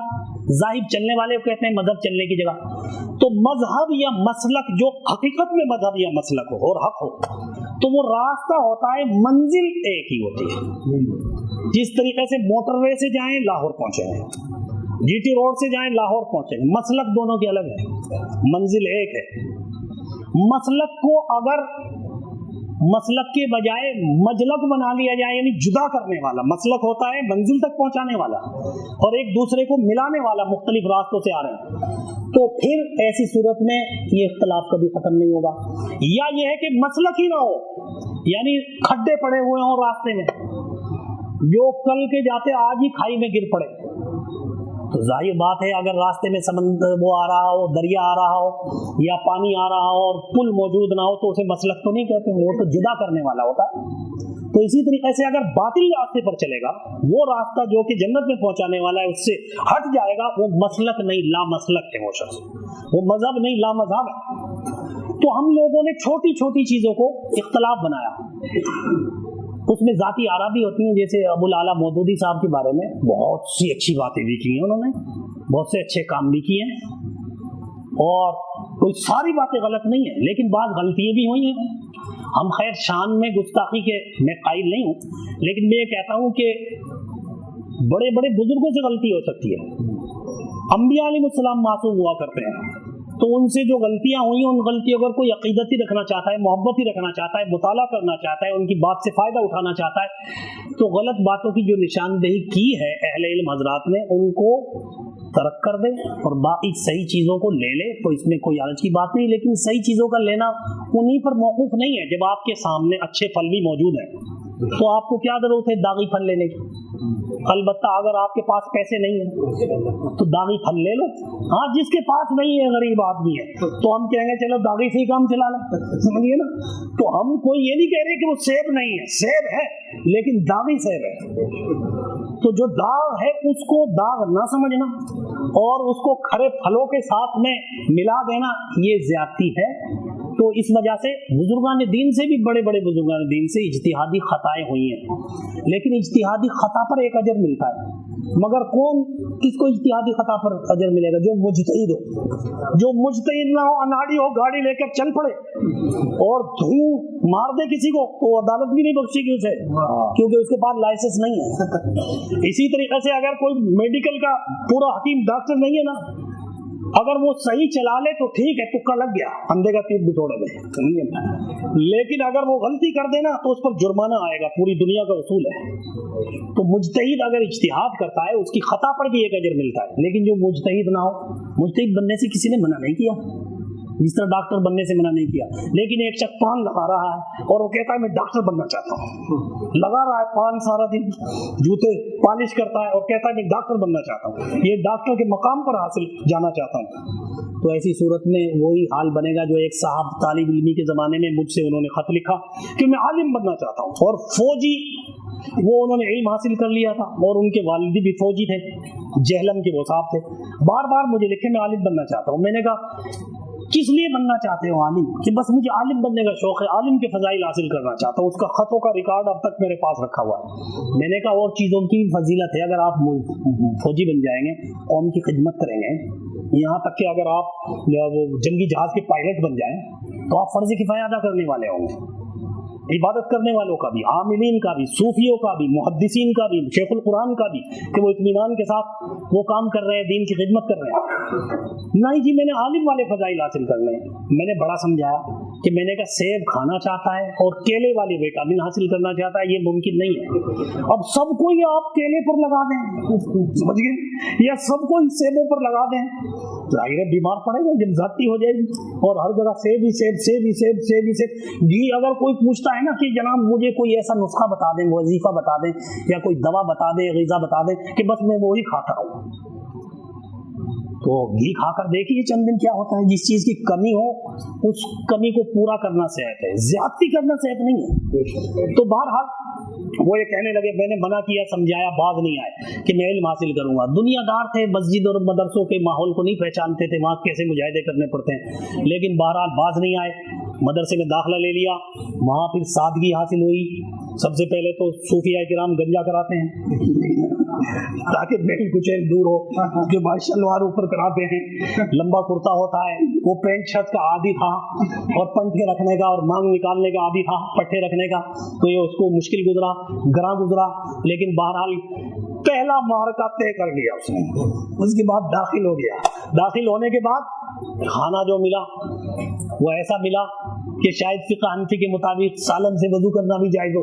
ذاہب چلنے والے کو کہتے ہیں مذہب چلنے کی جگہ. تو مذہب یا مسلک جو حقیقت میں مذہب یا مسلک ہو اور حق ہو تو وہ راستہ ہوتا ہے، منزل ایک ہی ہوتی ہے. جس طریقے سے موٹر وے سے جائیں لاہور پہنچے ہیں، جی ٹی روڈ سے جائیں لاہور پہنچے ہیں، مسلک دونوں کے الگ ہے، منزل ایک ہے. مسلک کو اگر مسلک کے بجائے مجلک بنا لیا جائے، یعنی جدا کرنے والا، مسلک ہوتا ہے منزل تک پہنچانے والا اور ایک دوسرے کو ملانے والا، مختلف راستوں سے آ رہے ہیں، تو پھر ایسی صورت میں یہ اختلاف کبھی ختم نہیں ہوگا. یا یہ ہے کہ مسلک ہی نہ ہو، یعنی کھڈے پڑے ہوئے ہوں راستے میں، جو کل کے جاتے آج ہی کھائی میں گر پڑے. تو ظاہر بات ہے اگر راستے میں سمندر وہ آ رہا ہو، دریا آ رہا ہو یا پانی آ رہا ہو اور پل موجود نہ ہو تو اسے مسلک تو نہیں کہتے، وہ تو جدا کرنے والا ہوتا ہے. تو اسی طریقے سے اگر باطل راستے پر چلے گا، وہ راستہ جو کہ جنت میں پہنچانے والا ہے اس سے ہٹ جائے گا، وہ مسلک نہیں لا مسلک ہے، وہ شخص وہ مذہب نہیں لا مذہب ہے. تو ہم لوگوں نے چھوٹی چھوٹی چیزوں کو اختلاف بنایا. اس میں ذاتی آرا بھی ہوتی ہیں، جیسے ابو الاعلیٰ مودودی صاحب کے بارے میں بہت سی اچھی باتیں بھی کی ہیں، انہوں نے بہت سے اچھے کام بھی کیے ہیں اور کوئی ساری باتیں غلط نہیں ہیں، لیکن بعض غلطیاں بھی ہوئی ہیں. ہم خیر شان میں گستاخی کے میں قائل نہیں ہوں، لیکن میں یہ کہتا ہوں کہ بڑے بڑے بزرگوں سے غلطی ہو سکتی ہے. انبیاء علیہ السلام معصوم ہوا کرتے ہیں، تو ان سے جو غلطیاں ہوئی ان غلطیوں پر کوئی عقیدت ہی رکھنا چاہتا ہے، محبت ہی رکھنا چاہتا ہے، مطالعہ کرنا چاہتا ہے، ان کی بات سے فائدہ اٹھانا چاہتا ہے، تو غلط باتوں کی جو نشاندہی کی ہے اہل علم حضرات نے ان کو ترک کر دے اور باقی صحیح چیزوں کو لے لے. تو اس میں کوئی حرج کی بات نہیں، لیکن صحیح چیزوں کا لینا انہی پر موقوف نہیں ہے. جب آپ کے سامنے اچھے پھل بھی موجود ہیں تو آپ کو کیا ضرورت ہے داغی پھل لینے کی؟ البتہ اگر آپ کے پاس پیسے نہیں ہیں تو داغی پھل لے لو. ہاں جس کے پاس نہیں ہے، غریب آدمی ہے، تو ہم کہیں گے چلو داغی سے ہی کام چلا لیں، سمجھیے نا. تو ہم کوئی یہ نہیں کہہ رہے کہ وہ سیب نہیں ہے، سیب ہے لیکن داغی سیب ہے. تو جو داغ ہے اس کو داغ نہ سمجھنا اور اس کو کھڑے پھلوں کے ساتھ میں ملا دینا یہ زیادتی ہے. تو تو اس وجہ سے बुजुर्गान दीन से भी बड़े बड़े बुजुर्गान दीन से इज्तिहादी खताएं हुई हैं, लेकिन इज्तिहादी खता पर एक अजर मिलता है। मगर कौन किसको इज्तिहादी खता पर अजर मिलेगा? जो मुजतहिद हो। जो मुजतहिद ना हो, अनाड़ी हो, गाड़ी लेकर चल पड़े और धूम मार दे किसी को, तो अदालत भी नहीं बख्शेगी उसे, क्योंकि उसके पास लाइसेंस नहीं है। इसी तरीके से अगर कोई मेडिकल का पूरा हकीम डॉक्टर नहीं है ना, अगर वो सही चला ले तो ठीक है, तुक्का लग गया, अंधे का तीर भी तोड़ दे, लेकिन अगर वो गलती कर देना तो उस पर जुर्माना आएगा, पूरी दुनिया का उसूल है। तो मुजतहिद अगर इज्तिहाद करता है उसकी खता पर भी एक अजर मिलता है, लेकिन जो मुजतहिद ना हो, मुजतहिद बनने से किसी ने मना नहीं किया, जिस तरह डॉक्टर बनने से मना नहीं किया, लेकिन एक शख्स पान लगा रहा है और वो कहता है मैं डॉक्टर बनना चाहता हूँ, लगा रहा है पान सारा दिन, जूते पॉलिश करता है और कहता है मैं डॉक्टर बनना चाहता हूँ, ये डॉक्टर के मकाम पर हासिल जाना चाहता हूँ। तो ऐसी सूरत में वही हाल बनेगा जो एक साहब तालिब इल्मी के ज़माने में मुझसे उन्होंने ख़त लिखा कि मैं आलिम बनना चाहता हूँ, और फौजी वो उन्होंने इल्म हासिल कर लिया था और उनके वालिद भी फौजी थे, जहलम के वो साहब थे, बार बार मुझे लिखे मैं आलिम बनना चाहता हूँ। मैंने कहा किस लिए बनना चाहते हो आलिम? कि बस मुझे आलिम बनने का शौक है, आलिम के फजाइल हासिल करना चाहता हूँ। उसका खतों का रिकॉर्ड अब तक मेरे पास रखा हुआ है। मैंने कहा और चीज़ों की फजीलत है, अगर आप फौजी बन जाएंगे, कौम की खिदमत करेंगे, यहाँ तक कि अगर आप वो जंगी जहाज के पायलट बन जाएं तो आप फर्ज किफाया अदा करने वाले होंगे, इबादत करने वालों का भी, आमिलीन का भी, सूफियों का भी, मुहद्दिसीन का भी, शेखुल कुरान का भी, कि वो इत्मीनान के साथ वो काम कर रहे हैं, दीन की खिदमत कर रहे हैं। नहीं जी, मैंने आलिम वाले फजाइल हासिल करने हैं। मैंने बड़ा समझाया कि मैंने कहा सेब खाना चाहता है और केले वाली विटामिन हासिल करना चाहता है, ये मुमकिन नहीं है। अब सबको ही आप केले पर लगा दें, समझ गए, या सबको ही सेबों पर लगा दें, जाहिर है बीमार पड़ेगा, जब जाती हो जाएगी, और हर जगह सेब ही सेब, सेब ही सेब, सेब ही सेब। घी अगर कोई पूछता है ना कि जनाब मुझे कोई ऐसा नुस्खा बता दें, वजीफा बता दें, या कोई दवा बता दें, ग़िज़ा बता दें कि बस मैं वो ही खाता रहूँ, तो घी खाकर देखिए चंद दिन क्या होता है। जिस चीज़ की कमी हो उस कमी को पूरा करना सेहत है, ज्यादती करना सेहत नहीं है। तो बहरहाल वो ये कहने लगे, मैंने मना किया, समझाया, बाज नहीं आए कि मैं इल्म हासिल करूंगा। दुनियादार थे, मस्जिद और मदरसों के माहौल को नहीं पहचानते थे, वहाँ कैसे मुजाहिदे करने पड़ते हैं, लेकिन बहरहाल बाज नहीं आए। मदरसे में दाखिला ले लिया, वहाँ फिर सादगी हासिल हुई। सबसे पहले तो सूफिया किराम गंजा कराते हैं ताकि मेल कुचैल दूर हो, उसके बाद शलवार ऊपर कराते हैं, लंबा कुर्ता होता है, वो पैंट शर्ट का आदी था और पंठे रखने का और मांग निकालने का आदी था, पट्टे रखने का, तो ये उसको मुश्किल गुजरा, गरा गुजरा, लेकिन बहरहाल पहला मार्का तय कर लिया उसने। उसके बाद दाखिल हो गया। दाखिल होने के बाद खाना जो मिला वो ऐसा मिला कि शायद फिक़ह हनफी के मुताबिक सालन से वजू करना भी जायज़ हो।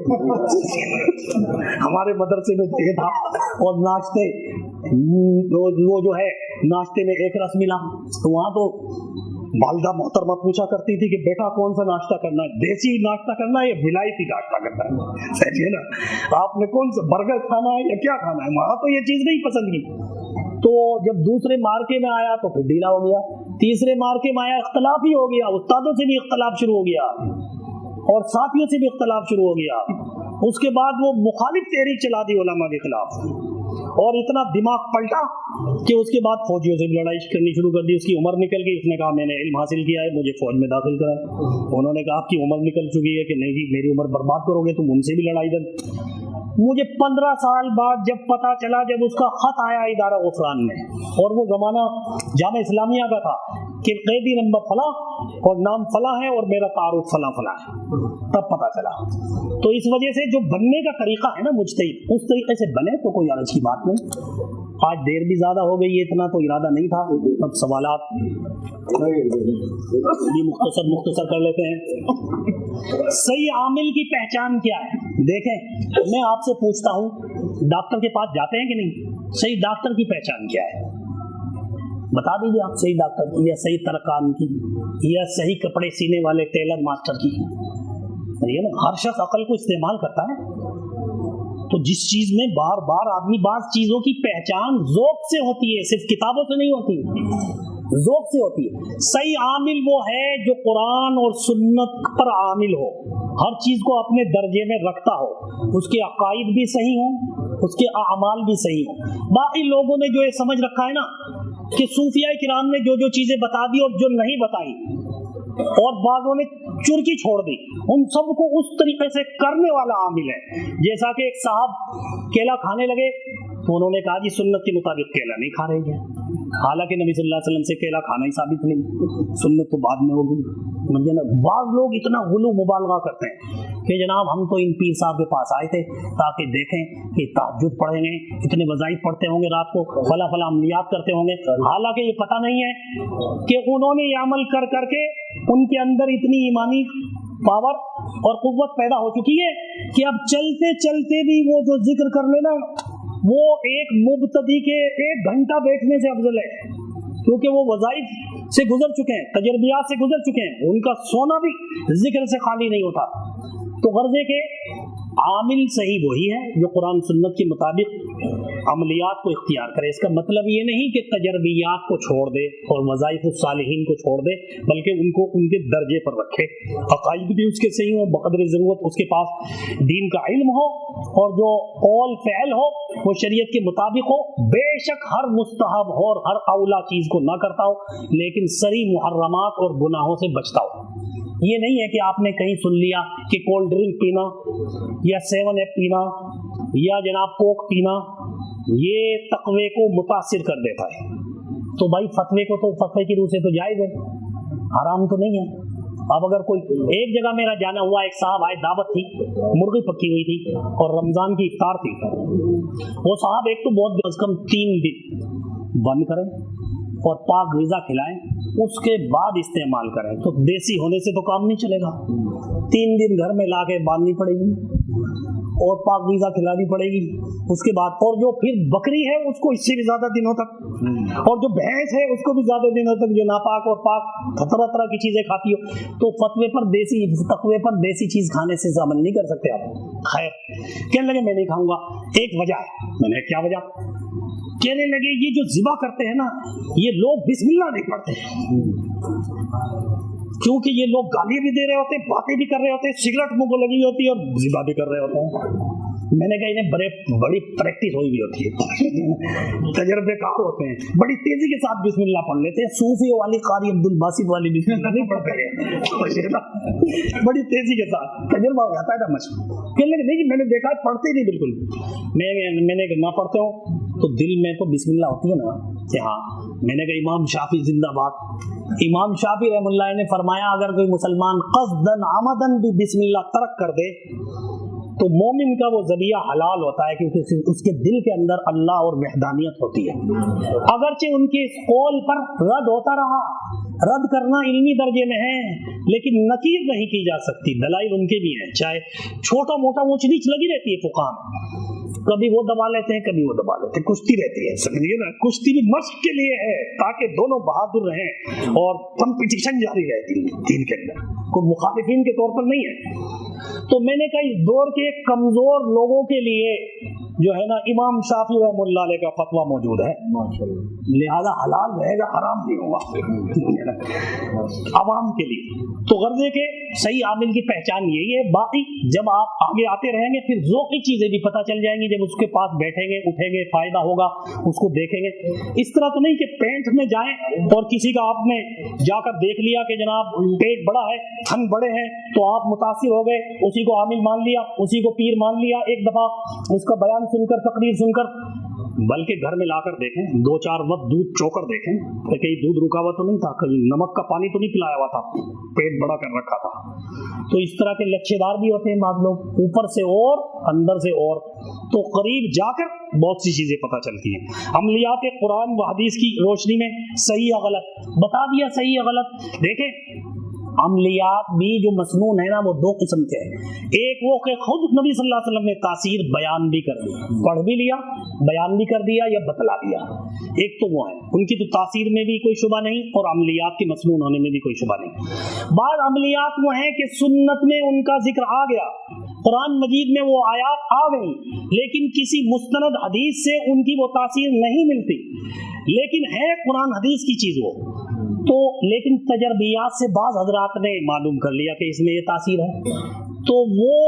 हमारे मदरसे में ये था। और नाश्ते वो जो है नाश्ते में एक रस मिला, तो वहाँ तो वालिदा मोहतरमा पूछा करती थी कि बेटा कौन सा नाश्ता करना है, देसी नाश्ता करना है या विलायती नाश्ता करना है, सही है ना, आपने कौन सा बर्गर खाना है या क्या खाना है। वहाँ तो ये चीज़ नहीं पसंद की। तो जब दूसरे मार्के में आया तो फिर ढीला हो गया, तीसरे मार्के में आया इख्तलाफ ही हो गया, उस्तादों से भी इख्तलाफ शुरू हो गया और साथियों से भी इख्तलाफ शुरू हो गया। उसके बाद वो मुखालिफ तहरीक चला दी उलमा के खिलाफ, और इतना दिमाग पलटा कि उसके बाद फौजियों से भी लड़ाई करनी शुरू कर दी। उसकी उम्र निकल गई, उसने कहा मैंने इल्म हासिल किया है, मुझे फौज में दाखिल कराए। उन्होंने कहा आपकी उम्र निकल चुकी है कि नहीं जी मेरी उम्र बर्बाद करोगे, तुम उनसे भी लड़ाई कर। मुझे 15 साल बाद जब पता चला, जब उसका खत आया इदारा गुफरान में, और वो जमाना जामा इस्लामिया का था कि कैदी नंबर फला और नाम फला है और मेरा तारुफ फला फला है, तब पता चला। तो इस वजह से जो बनने का तरीका है ना मुज्तहिद, उस तरीके से बने तो कोई हर्ज की बात नहीं। आज देर भी ज्यादा हो गई है, इतना तो इरादा नहीं था। अब सवालात मुख्तसर कर लेते हैं। सही आमिल की पहचान क्या है? देखें, मैं आपसे पूछता हूँ, डॉक्टर के पास जाते हैं कि नहीं? सही डॉक्टर की पहचान क्या है? बता दीजिए आप, सही डॉक्टर की या सही तरकान की या सही कपड़े सीने वाले टेलर मास्टर की। है ना, हर शख्स अकल को इस्तेमाल करता है। तो जिस चीज में बार बार आदमी, बात चीजों की पहचान ज़ौक़ से होती है, सिर्फ किताबों से नहीं होती, ज़ौक़ से होती है। सही आमिल वो है जो कुरान और सुन्नत पर आमिल हो, हर चीज को अपने दर्जे में रखता हो, उसके अकाइद भी सही हो, उसके अमाल भी सही हो। बाकी लोगों ने जो ये समझ रखा है ना कि सूफिया किराम ने जो जो चीजें बता दी और जो नहीं बताई, और बाज़ों ने चुरकी छोड़ दी, उन सबको उस तरीके से करने वाला आमिल है। जैसा कि एक साहब केला खाने लगे तो उन्होंने कहा जी सुन्नत के मुताबिक केला नहीं खा रहे हैं, हालांकि नबी सल्लल्लाहु अलैहि वसल्लम से केला खाना ही साबित नहीं, सुन्नत तो बाद में होगी। समझे ना, बाज़ लोग इतना गुलू मुबालगा करते हैं कि जनाब हम तो इन पीर साहब के पास आए थे ताकि देखें कि तहज्जुद पढ़ेंगे, इतने वज़ाइफ पढ़ते होंगे रात को, फला फला अमलियात करते होंगे। हालांकि ये पता नहीं है कि उन्होंने ये अमल कर करके उनके अंदर इतनी ईमानी पावर और कुव्वत पैदा हो चुकी है कि अब चलते चलते भी वो जो जिक्र कर लेना वो एक मुब्तदी के 1 घंटा बैठने से अफजल है, क्योंकि वो वज़ाइफ से गुजर चुके हैं, तजर्बियात से गुजर चुके हैं, उनका सोना भी जिक्र से खाली नहीं होता। तो गर्जे के आमिल सही वही है जो कुरान सुन्नत के मुताबिक अमलियात को इख्तियार करे। इसका मतलब ये नहीं कि तजर्बियात को छोड़ दे और वज़ाइफ सालिहीन को छोड़ दे, बल्कि उनको उनके दर्जे पर रखे, अकाइद भी उसके सही हो, बक़द्र ज़रूरत उसके पास दीन का इल्म हो, और जो कौल फ़ैल हो वो शरीयत के मुताबिक हो। बेशक हर मुस्तहब हो और हर औला चीज़ को ना करता हो, लेकिन सरी मुहर्रमात और गुनाहों से बचता हो। ये नहीं है कि आपने कहीं सुन लिया कि कोल्ड ड्रिंक पीना या 7 अप पीना या जनाब कोक पीना ये तक़वे को मुतासिर कर देता है, तो भाई फतवे को तो फतवे की रूह से तो जायज़ है, हराम तो नहीं है। अब अगर कोई एक जगह मेरा जाना हुआ, एक साहब आए, दावत थी, मुर्गी पक्की हुई थी और रमज़ान की इफ्तार थी। वो साहब एक तो बहुत कम 3 दिन बंद करें और पाक ग़िज़ा खिलाएं, उसके बाद इस्तेमाल करें। तो देसी होने से तो काम नहीं चलेगा, 3 दिन घर में ला के बांधनी पड़ेगी और पाक ग़िज़ा खिलानी पड़ेगी उसके बाद। और जो फिर बकरी है उसको इससे भी ज़्यादा दिनों तक, और जो भैंस है उसको भी ज़्यादा दिनों तक, जो नापाक और पाक तरह तरह की चीज़ें खाती हो। तो फतवे पर देसी, तकवे पर देसी चीज़ खाने से अमल नहीं कर सकते आप। खैर कहने लगे मैं नहीं खाऊंगा, एक वजह है। मैंने क्या वजह? कहने लगे ये जो ज़िबा करते हैं ना, ये लोग बिस्मिल्लाह नहीं पढ़ते, क्योंकि ये लोग गाली भी दे रहे होते हैं, बातें भी कर रहे होते हैं, सिगरेट मुंह को लगी होती है और ज़िबा भी कर रहे होते हैं। मैंने कहा इन्हें बड़ी प्रैक्टिस हुई भी होती है, तजर्बेकार होते हैं, बड़ी तेजी के साथ बिस्मिल्लाह पढ़ लेते हैं। सूफी वाली कारी अब्दुल बासित वाली बिस्मिल्लाह नहीं पढ़ते हैं, बड़ी तेजी के साथ तजर्बा हो जाता है ना मशहूर। कहने लगे नहीं, मैंने देखा पढ़ते नहीं बिल्कुल। मैंने ना पढ़ते हो तो दिल में तो बिस्मिल्लाह होती है ना कि हाँ। मैंने कहा इमाम शाफी जिंदाबाद। इमाम शाफी रहमतुल्लाह ने फरमाया अगर कोई मुसलमान क़स्दन आमदन भी बिस्मिल्लाह तर्क कर दे तो मोमिन का वो ज़बिया हलाल होता है, क्योंकि उसके दिल के अंदर अल्लाह और वहदानियत होती है। अगरचे उनके इस कौल पर रद्द होता रहा, रद्द करना इल्मी दर्जे में है, लेकिन नकीर नहीं की जा सकती। दलाइल उनके भी हैं, चाहे छोटा मोटा ऊंच नीच लगी रहती है फुक़हा में, कभी वो दबा लेते हैं कभी वो दबा लेते हैं, कुश्ती रहती है, समझिए ना। कुश्ती भी मश्क के लिए है ताकि दोनों बहादुर रहें और कंपटीशन जारी रहती है दीन के अंदर, कोई मुखालिफिन के तौर पर नहीं है। तो मैंने कहा इस दौर के कमजोर लोगों के लिए जो है ना इमाम शाफी रहमतुल्लाह अलैह का फतवा मौजूद है, लिहाजा हलाल रहेगा, हराम नहीं होगा अवाम के लिए। तो गर्जे के सही आमिल की पहचान यही है। बाकी जब आप आगे आते रहेंगे फिर ज़ौक़ी चीज़ें भी पता चल जाएंगी, जब उसके पास बैठेंगे उठेंगे फ़ायदा होगा, उसको देखेंगे। इस तरह तो नहीं कि पेंट में जाएं और किसी का आपने जाकर देख लिया कि जनाब पेट बड़ा है, थन बड़े हैं, तो आप मुतासिर हो गए, उसी को आमिल मान लिया, उसी को पीर मान लिया एक दफ़ा, उसका बयान सुनकर, तकरीर सुनकर। बल्कि घर में लाकर देखें, 2-4 वक्त दूध चोकर देखें कि कहीं दूध रुका हुआ तो नहीं था, कहीं नमक का पानी तो नहीं पिलाया हुआ था, पेट बड़ा कर रखा था। तो इस तरह के लच्छेदार भी होते हैं बाद लोग, ऊपर से और अंदर से और। तो करीब जाकर बहुत सी चीज़ें पता चलती हैं। अमलियात कुरान व हदीस की रोशनी में सही या गलत बता दिया, सही या गलत। देखें अमलियात भी जो मसनून है ना वो 2 किस्म के हैं। एक वो कि खुद नबी सल्लल्लाहु अलैहि वसल्लम ने तासीर बयान भी कर दी, पढ़ भी लिया, बयान भी कर दिया या बतला दिया। एक तो वो है, उनकी तो तासीर में भी कोई शुबा नहीं और अमलियात के मसनून होने में भी कोई शुबा नहीं। बाद अमलियात वो हैं कि सुन्नत में उनका जिक्र आ गया, कुरान मजीद में वो आयात आ गई, लेकिन किसी मुस्तनद हदीस से उनकी वो तासीर नहीं मिलती, लेकिन है कुरान हदीस की चीज़ वो तो। लेकिन तजर्बियात से बाज़ हज़रात ने मालूम कर लिया कि इसमें ये तासीर है, तो वो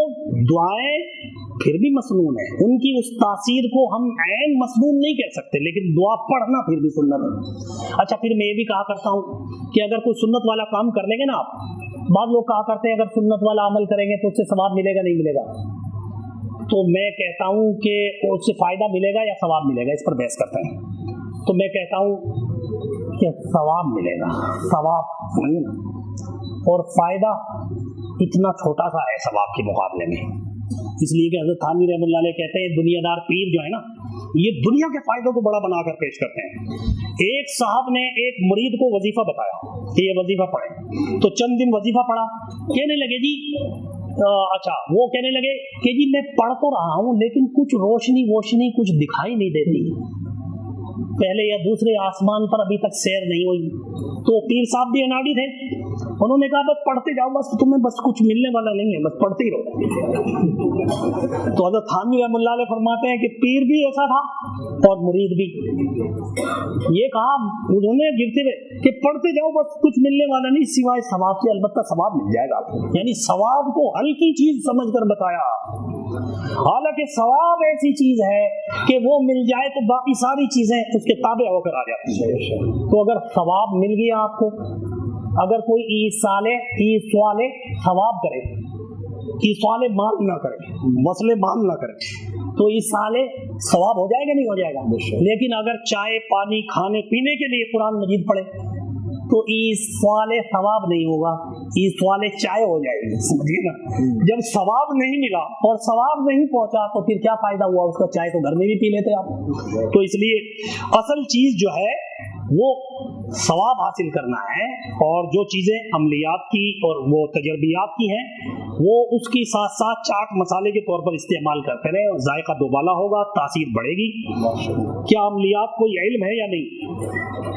दुआएं پھر بھی مسنون ہے. ان کی اس تاثیر کو ہم عین مسنون نہیں کہہ سکتے، لیکن دعا پڑھنا پھر بھی سنت ہے. اچھا، پھر میں یہ بھی کہا کرتا ہوں کہ اگر کوئی سنت والا کام کر لیں گے نا آپ، بعض لوگ کہا کرتے ہیں اگر سنت والا عمل کریں گے تو اس سے ثواب ملے گا نہیں ملے گا. تو میں کہتا ہوں کہ اس سے فائدہ ملے گا یا ثواب ملے گا، اس پر بحث کرتے ہیں. تو میں کہتا ہوں کہ ثواب ملے گا، ثواب نہیں نا، اور فائدہ اتنا چھوٹا سا ہے ثواب کے مقابلے میں. اس لیے کہ حضرت تھانوی رحمۃ اللہ علیہ کہتے ہیں دنیا دار پیر جو ہے نا، یہ دنیا کے فائدوں کو بڑا بنا کر پیش کرتے ہیں. ایک صاحب نے ایک مرید کو وظیفہ بتایا کہ یہ وظیفہ پڑھے، تو چند دن وظیفہ پڑھا، کہنے لگے جی اچھا، وہ کہنے لگے کہ جی میں پڑھ تو رہا ہوں لیکن کچھ روشنی کچھ دکھائی نہیں دیتی، پہلے یا دوسرے آسمان پر ابھی تک سیر نہیں ہوئی. تو پیر صاحب بھی اناڑی تھے، انہوں نے کہا بس پڑھتے جاؤ، بس تمہیں بس کچھ ملنے والا نہیں ہے، بس پڑھتے ہی رہو. تو حضرت تھانوی رحمۃ اللہ علیہ فرماتے ہیں کہ پیر بھی ایسا تھا اور مرید بھی. یہ کہا انہوں نے گرتے ہوئے کہ پڑھتے جاؤ، بس کچھ ملنے والا نہیں سوائے ثواب کے، البتہ ثواب مل جائے گا. یعنی ثواب کو ہلکی چیز سمجھ کر بتایا، حالانکہ ثواب ایسی چیز ہے کہ وہ مل جائے تو باقی ساری چیزیں اس کے تابع ہو کر آ جاتی ہیں. تو اگر ثواب مل گیا آپ کو، اگر کوئی ایصال ثواب کرے، ایصال مال نہ کرے، وصل مال نہ کرے، تو ایصال ثواب ہو جائے گا نہیں ہو جائے گا. لیکن اگر چائے پانی کھانے پینے کے لیے قرآن مجید پڑھے تو ایصال ثواب نہیں ہوگا، ایصال چائے ہو جائے گی. سمجھیے نا، جب ثواب نہیں ملا اور ثواب نہیں پہنچا تو پھر کیا فائدہ ہوا اس کا؟ چائے تو گھر میں بھی پی لیتے آپ. تو اس لیے اصل چیز جو ہے وہ ثواب حاصل کرنا ہے، اور جو چیزیں عملیات کی اور وہ تجربیات کی ہیں وہ اس کی ساتھ ساتھ چاٹ مسالے کے طور پر استعمال کرتے رہے، ذائقہ دوبالا ہوگا، تاثیر بڑھے گی. کیا عملیات کوئی علم ہے یا نہیں؟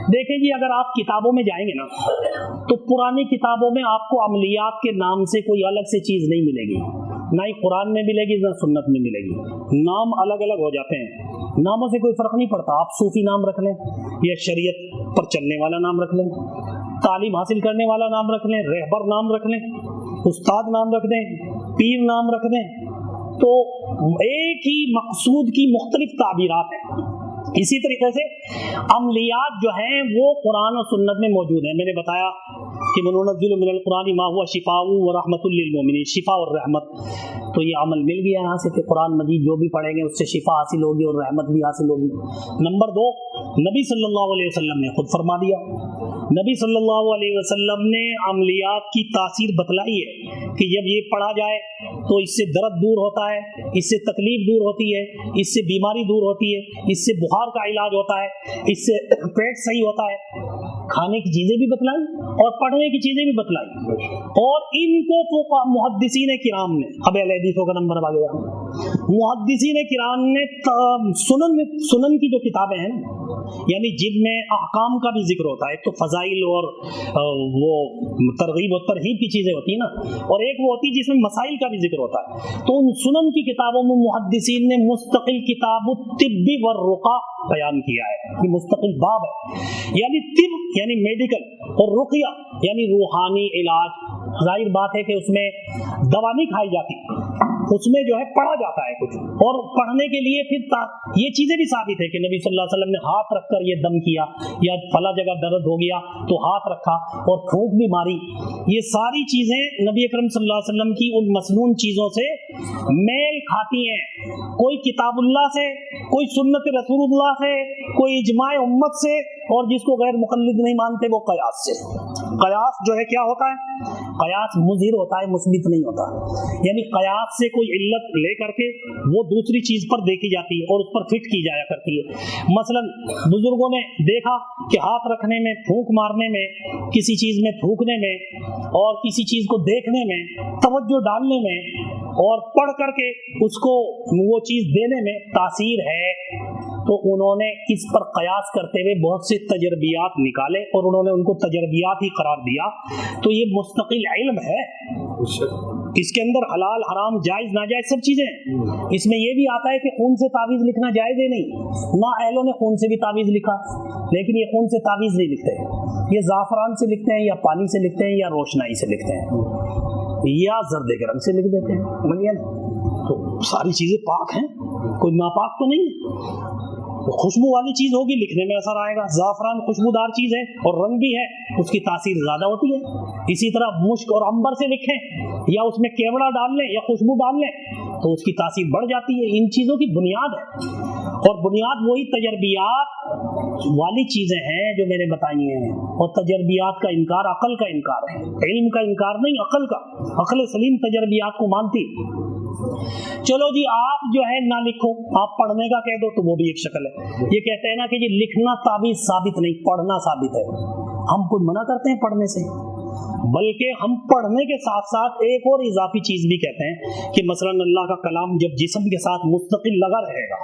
دیکھیں جی، اگر آپ کتابوں میں جائیں گے نا تو پرانی کتابوں میں آپ کو عملیات کے نام سے کوئی الگ سے چیز نہیں ملے گی، نہ ہی قرآن میں ملے گی نہ سنت میں ملے گی. نام الگ الگ ہو جاتے ہیں، ناموں سے کوئی فرق نہیں پڑتا. آپ صوفی نام رکھ لیں یا شریعت پر چلنے والا نام رکھ لیں، تعلیم حاصل کرنے والا نام رکھ لیں، رہبر نام رکھ لیں، استاد نام رکھ دیں، پیر نام رکھ دیں، تو ایک ہی مقصود کی مختلف تعبیرات ہیں. اسی طریقے سے عملیات جو ہیں وہ قرآن اور سنت میں موجود ہیں. میں نے بتایا کہ منزل من القرآن ما هو شفاء ورحمۃ للمؤمنین، شفا اور رحمت. تو یہ عمل مل گیا یہاں سے کہ قرآن مجید جو بھی پڑھیں گے اس سے شفا حاصل ہوگی اور رحمت بھی حاصل ہوگی. نمبر 2، نبی صلی اللہ علیہ وسلم نے خود فرما دیا، نبی صلی اللہ علیہ وسلم نے عملیات کی تاثیر بتلائی ہے کہ جب یہ پڑھا جائے تو اس سے درد دور ہوتا ہے، اس سے تکلیف دور ہوتی ہے، اس سے بیماری دور ہوتی ہے، اس سے بخار کا علاج ہوتا ہے، اس سے پیٹ صحیح ہوتا ہے. کھانے کی چیزیں بھی بتلائی اور پڑھنے کی چیزیں بھی بتلائی. اور ان کو محدثین کرام نے، اب اہل حدیثوں کا نمبر آ گیا، محدثین کرام نے سنن کی جو کتابیں ہیں نا، یعنی جن میں احکام کا بھی ذکر ہوتا ہے، ایک تو فضائل اور وہ ترغیب و ترہیب کی چیزیں ہوتی ہیں نا، اور ایک وہ ہوتی ہے جس میں مسائل کا بھی ذکر ہوتا ہے. تو ان سنن کی کتابوں میں محدثین نے مستقل کتاب الطب والرقیہ بیان کیا ہے. یہ مستقل باب ہے، یعنی طب یعنی میڈیکل اور رقیہ یعنی روحانی علاج. ظاہر بات ہے کہ اس میں دوا نہیں کھائی جاتی، اس میں جو ہے پڑھا جاتا ہے کچھ، اور پڑھنے کے لیے پھر یہ چیزیں بھی ثابت ہے کہ نبی صلی اللہ علیہ وسلم نے ہاتھ رکھ کر یہ دم کیا، یا فلاں جگہ درد ہو گیا تو ہاتھ رکھا اور پھونک بھی ماری. یہ ساری چیزیں نبی اکرم صلی اللہ علیہ وسلم کی ان مسنون چیزوں سے میل کھاتی ہیں. کوئی کتاب اللہ سے، کوئی سنت رسول اللہ سے، کوئی اجماع امت سے، اور جس کو غیر مقلد نہیں مانتے وہ قیاس سے. قیاس جو ہے کیا ہوتا ہے؟ قیاس مظہر ہوتا ہے، مثبت نہیں ہوتا. یعنی قیاس سے کوئی علت لے کر کے وہ دوسری چیز پر دیکھی جاتی ہے اور اس پر فٹ کی جایا کرتی ہے. مثلا بزرگوں نے دیکھا کہ ہاتھ رکھنے میں، پھونک مارنے میں، کسی چیز میں تھوکنے میں، اور کسی چیز کو دیکھنے میں، توجہ ڈالنے میں، اور پڑھ کر کے اس کو وہ چیز دینے میں تاثیر ہے. تو انہوں نے اس پر قیاس کرتے ہوئے بہت سے تجربیات نکالے اور انہوں نے ان کو تجربیات ہی قرار دیا. تو یہ مستقل علم ہے، اس کے اندر حلال حرام جائز ناجائز سب چیزیں. اس میں یہ بھی آتا ہے کہ خون سے تعویذ لکھنا جائز ہے نہیں، نہ اہلوں نے خون سے بھی تعویذ لکھا، لیکن یہ خون سے تعویذ نہیں لکھتے، یہ زعفران سے لکھتے ہیں یا پانی سے لکھتے ہیں یا روشنائی سے لکھتے ہیں یا زرد گرم سے لکھ دیتے ہیں. तो सारी चीजें पाक हैं, कोई नापाक तो नहीं है। खुशबू वाली चीज होगी, लिखने में असर आएगा। ज़ाफ़रान खुशबूदार चीज है और रंग भी है, उसकी तासीर ज्यादा होती है। इसी तरह मुश्क और अंबर से लिखें या उसमें केवड़ा डाल लें या खुशबू डाल लें तो उसकी तासीर बढ़ जाती है। इन चीजों की बुनियाद है, और बुनियाद वही तजर्बियात वाली चीजें हैं जो मैंने बताई हैं। और तजर्बियात का इनकार अकल का इनकार है, इल्म का इनकार नहीं, अकल का। अकल सलीम तजर्बियात को मानती। चलो जी, आप जो है ना लिखो, आप पढ़ने का कह दो तो वो भी एक शक्ल है। ये कहते हैं ना कि जी लिखना ताबीज़ साबित नहीं, पढ़ना साबित है। हम कोई मना करते हैं पढ़ने से, बल्कि हम पढ़ने के साथ साथ एक और इजाफी चीज भी कहते हैं कि मसलन अल्लाह का कलाम जब जिस्म के साथ मुस्तकिल लगा रहेगा,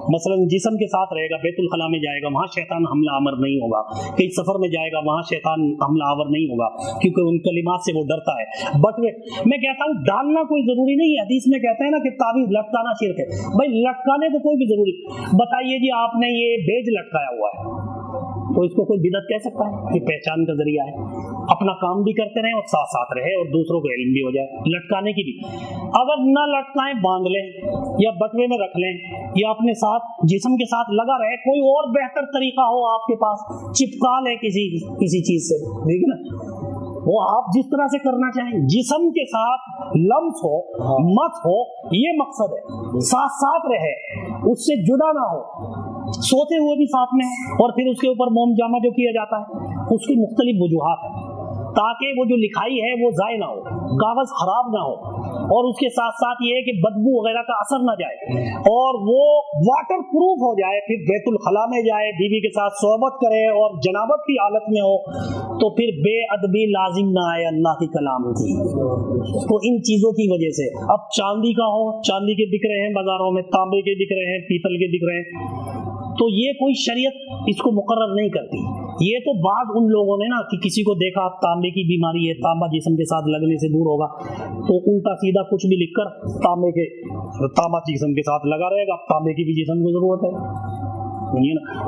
मसलन जिस्म के साथ रहेगा, बैतुल खला में जाएगा, वहां शैतान हमला आवर नहीं होगा, कहीं सफर में जाएगा वहां शैतान हमला आवर नहीं होगा, क्योंकि उन कलिमात से वो डरता है। बट मैं कहता हूँ डालना कोई जरूरी नहीं है। हदीस में कहते हैं ना कि ताबीज लटकाना शिर्क है। भाई लटकाने को कोई भी जरूरी, बताइए जी आपने ये बेज लटकाया हुआ है तो इसको कोई बिदअत कह सकता है? ये पहचान का जरिया है। अपना काम भी करते रहें और साथ साथ रहे और दूसरों को इल्म भी हो जाए। लटकाने की भी, अगर ना लटकाएं बांध लें या बटवे में रख लें या अपने साथ जिस्म के साथ लगा रहे, कोई और बेहतर तरीका हो आपके पास, चिपका लें किसी चीज से, ठीक है ना, वो आप जिस तरह से करना चाहें, जिस्म के साथ लम्स हो मत हो, ये मकसद है। साथ साथ रहे, उससे जुदा ना हो, सोते हुए भी साथ में, और फिर उसके ऊपर मोम जामा जो किया जाता है उसकी मुख्तलिफ वजूहात है, ताकि वो जो लिखाई है वो ज़ाय ना हो, कागज खराब ना हो, और उसके साथ साथ ये है कि बदबू वगैरह का असर ना जाए और वो वाटर प्रूफ हो जाए। फिर बैतुल खला में जाए, बीवी के साथ सोहबत करे और जनाबत की हालत में हो तो फिर बेअदबी लाजिम ना आए अल्लाह की कलाम की। तो इन चीजों की वजह से, अब चांदी का हो, चांदी के बिक रहे हैं बाजारों में, तांबे के बिक रहे हैं, पीतल के बिक रहे हैं, तो ये कोई शरीयत इसको मुकर्रर नहीं करती। ये तो बाद उन लोगों ने ना कि किसी को देखा तांबे की बीमारी है, तांबा जिस्म के साथ लगने से दूर होगा, तो उल्टा सीधा कुछ भी लिखकर तांबा जिस्म के साथ लगा रहेगा। तांबे की भी जिस्म को जरूरत है,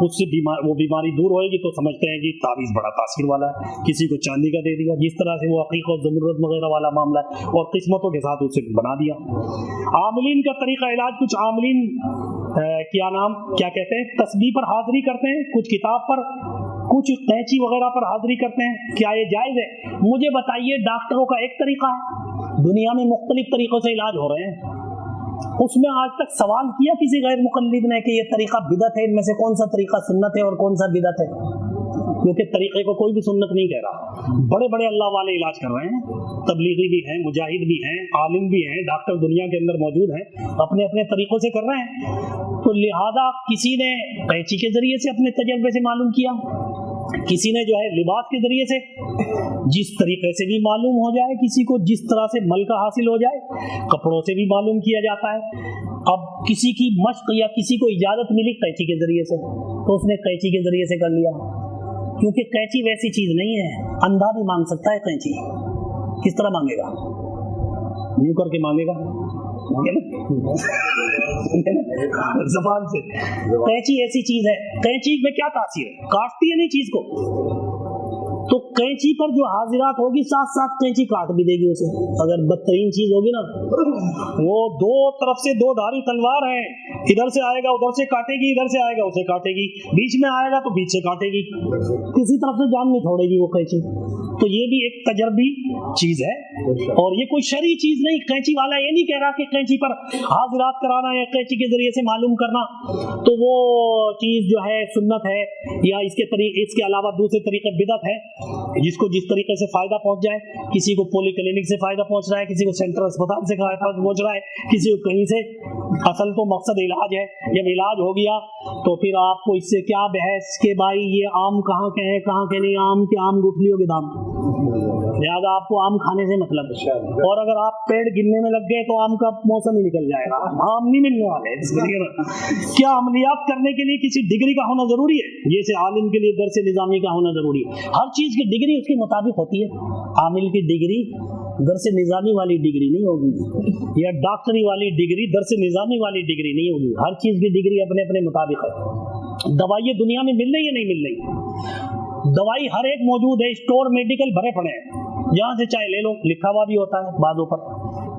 उससे वो बीमारी दूर होएगी, तो समझते हैं कि ताबीज बड़ा तासीर वाला है, किसी को चांदी का दे दिया, जिस तरह से वो अकीक और ज़मुरद वगैरह वाला मामला है, और किस्मतों के साथ उसे बना दिया। आमिलीन का तरीका इलाज, कुछ आमिलीन क्या कहते हैं, तस्बीह पर हाजिरी करते हैं, कुछ किताब पर, कुछ कैंची वगैरह पर हाजिरी करते हैं। क्या ये जायज़ है? मुझे बताइए, डॉक्टरों का एक तरीका है, दुनिया में मुख्तलिफ तरीकों से इलाज हो रहे हैं, उसमें आज तक सवाल किया किसी गैर मुक़ल्लिद ने कि ये तरीका बिदअत है, इनमें से कौन सा तरीका सुन्नत है और कौन सा बिदअत है? क्योंकि तरीके को कोई भी सुन्नत नहीं कह रहा। बड़े बड़े अल्लाह वाले इलाज कर रहे हैं, तबलीगी भी हैं, मुजाहिद भी हैं, आलिम भी हैं, डॉक्टर दुनिया के अंदर मौजूद हैं, अपने अपने तरीकों से कर रहे हैं। तो लिहाजा किसी ने कैंची के जरिए से अपने तजर्बे से मालूम किया, किसी ने जो है लिबास के जरिए से, जिस तरीके से भी मालूम हो जाए, किसी को जिस तरह से मलका हासिल हो जाए, कपड़ों से भी मालूम किया जाता है। अब किसी की मश्क या किसी को इजाजत मिली कैंची के जरिए से, तो उसने कैंची के जरिए से कर लिया, क्योंकि कैंची वैसी चीज नहीं है, अंधा भी मांग सकता है कैंची। किस तरह मांगेगा? यूं करके मांगेगा ज़बान से। कैंची ऐसी चीज है, कैंची में क्या तासीर है, काटती है नहीं चीज को, तो कैंची पर जो हाजिरात होगी साथ साथ कैंची काट भी देगी उसे। अगर बदतरीन चीज होगी ना, वो दो तरफ से दो धारी तलवार है, इधर से आएगा उधर से काटेगी, इधर से आएगा उसे काटेगी, बीच में आएगा तो बीच से काटेगी, किसी तरफ से जान नहीं छोड़ेगी वो कैंची। तो ये भी एक तजर्बी चीज है, और ये कोई शरई चीज नहीं। कैंची वाला ये नहीं कह रहा कि कैंची पर हाजिरात कराना या कैंची के जरिए से मालूम करना तो वो चीज जो है सुन्नत है, या इसके अलावा दूसरे तरीके बिदअत है। जिसको जिस तरीके से फायदा पहुंच जाए, किसी को पॉली क्लिनिक से फायदा पहुंच रहा है, किसी को सेंट्रल अस्पताल से फायदा पहुंच रहा है, किसी को कहीं से। असल तो मकसद इलाज है। जब इलाज हो गया तो फिर आपको इससे क्या बहस के भाई ये आम कहाँ के हैं कहाँ के नहीं, आम के आम गुठलियों के दाम, लिहाजा आपको आम खाने से मतलब है। और अगर आप पेड़ गिनने में लग गए तो आम का मौसम ही निकल जाएगा, आम नहीं मिलने वाले। क्या अमलियात करने के लिए किसी डिग्री का होना जरूरी है? जैसे आलिम के लिए दर्स निजामी का होना जरूरी है। हर चीज की डिग्री उसके मुताबिक होती है। आमिल की डिग्री दर्स निजामी वाली डिग्री नहीं होगी, या डॉक्टरी वाली डिग्री दर्स निजामी वाली डिग्री नहीं होगी। हर चीज की डिग्री अपने अपने मुताबिक है। दवाइयाँ दुनिया में मिल रही है नहीं मिल रही, दवाई हर एक मौजूद है, स्टोर मेडिकल भरे पड़े हैं, जहाँ से चाहे ले लो, लिखा हुआ भी होता है बाजों पर।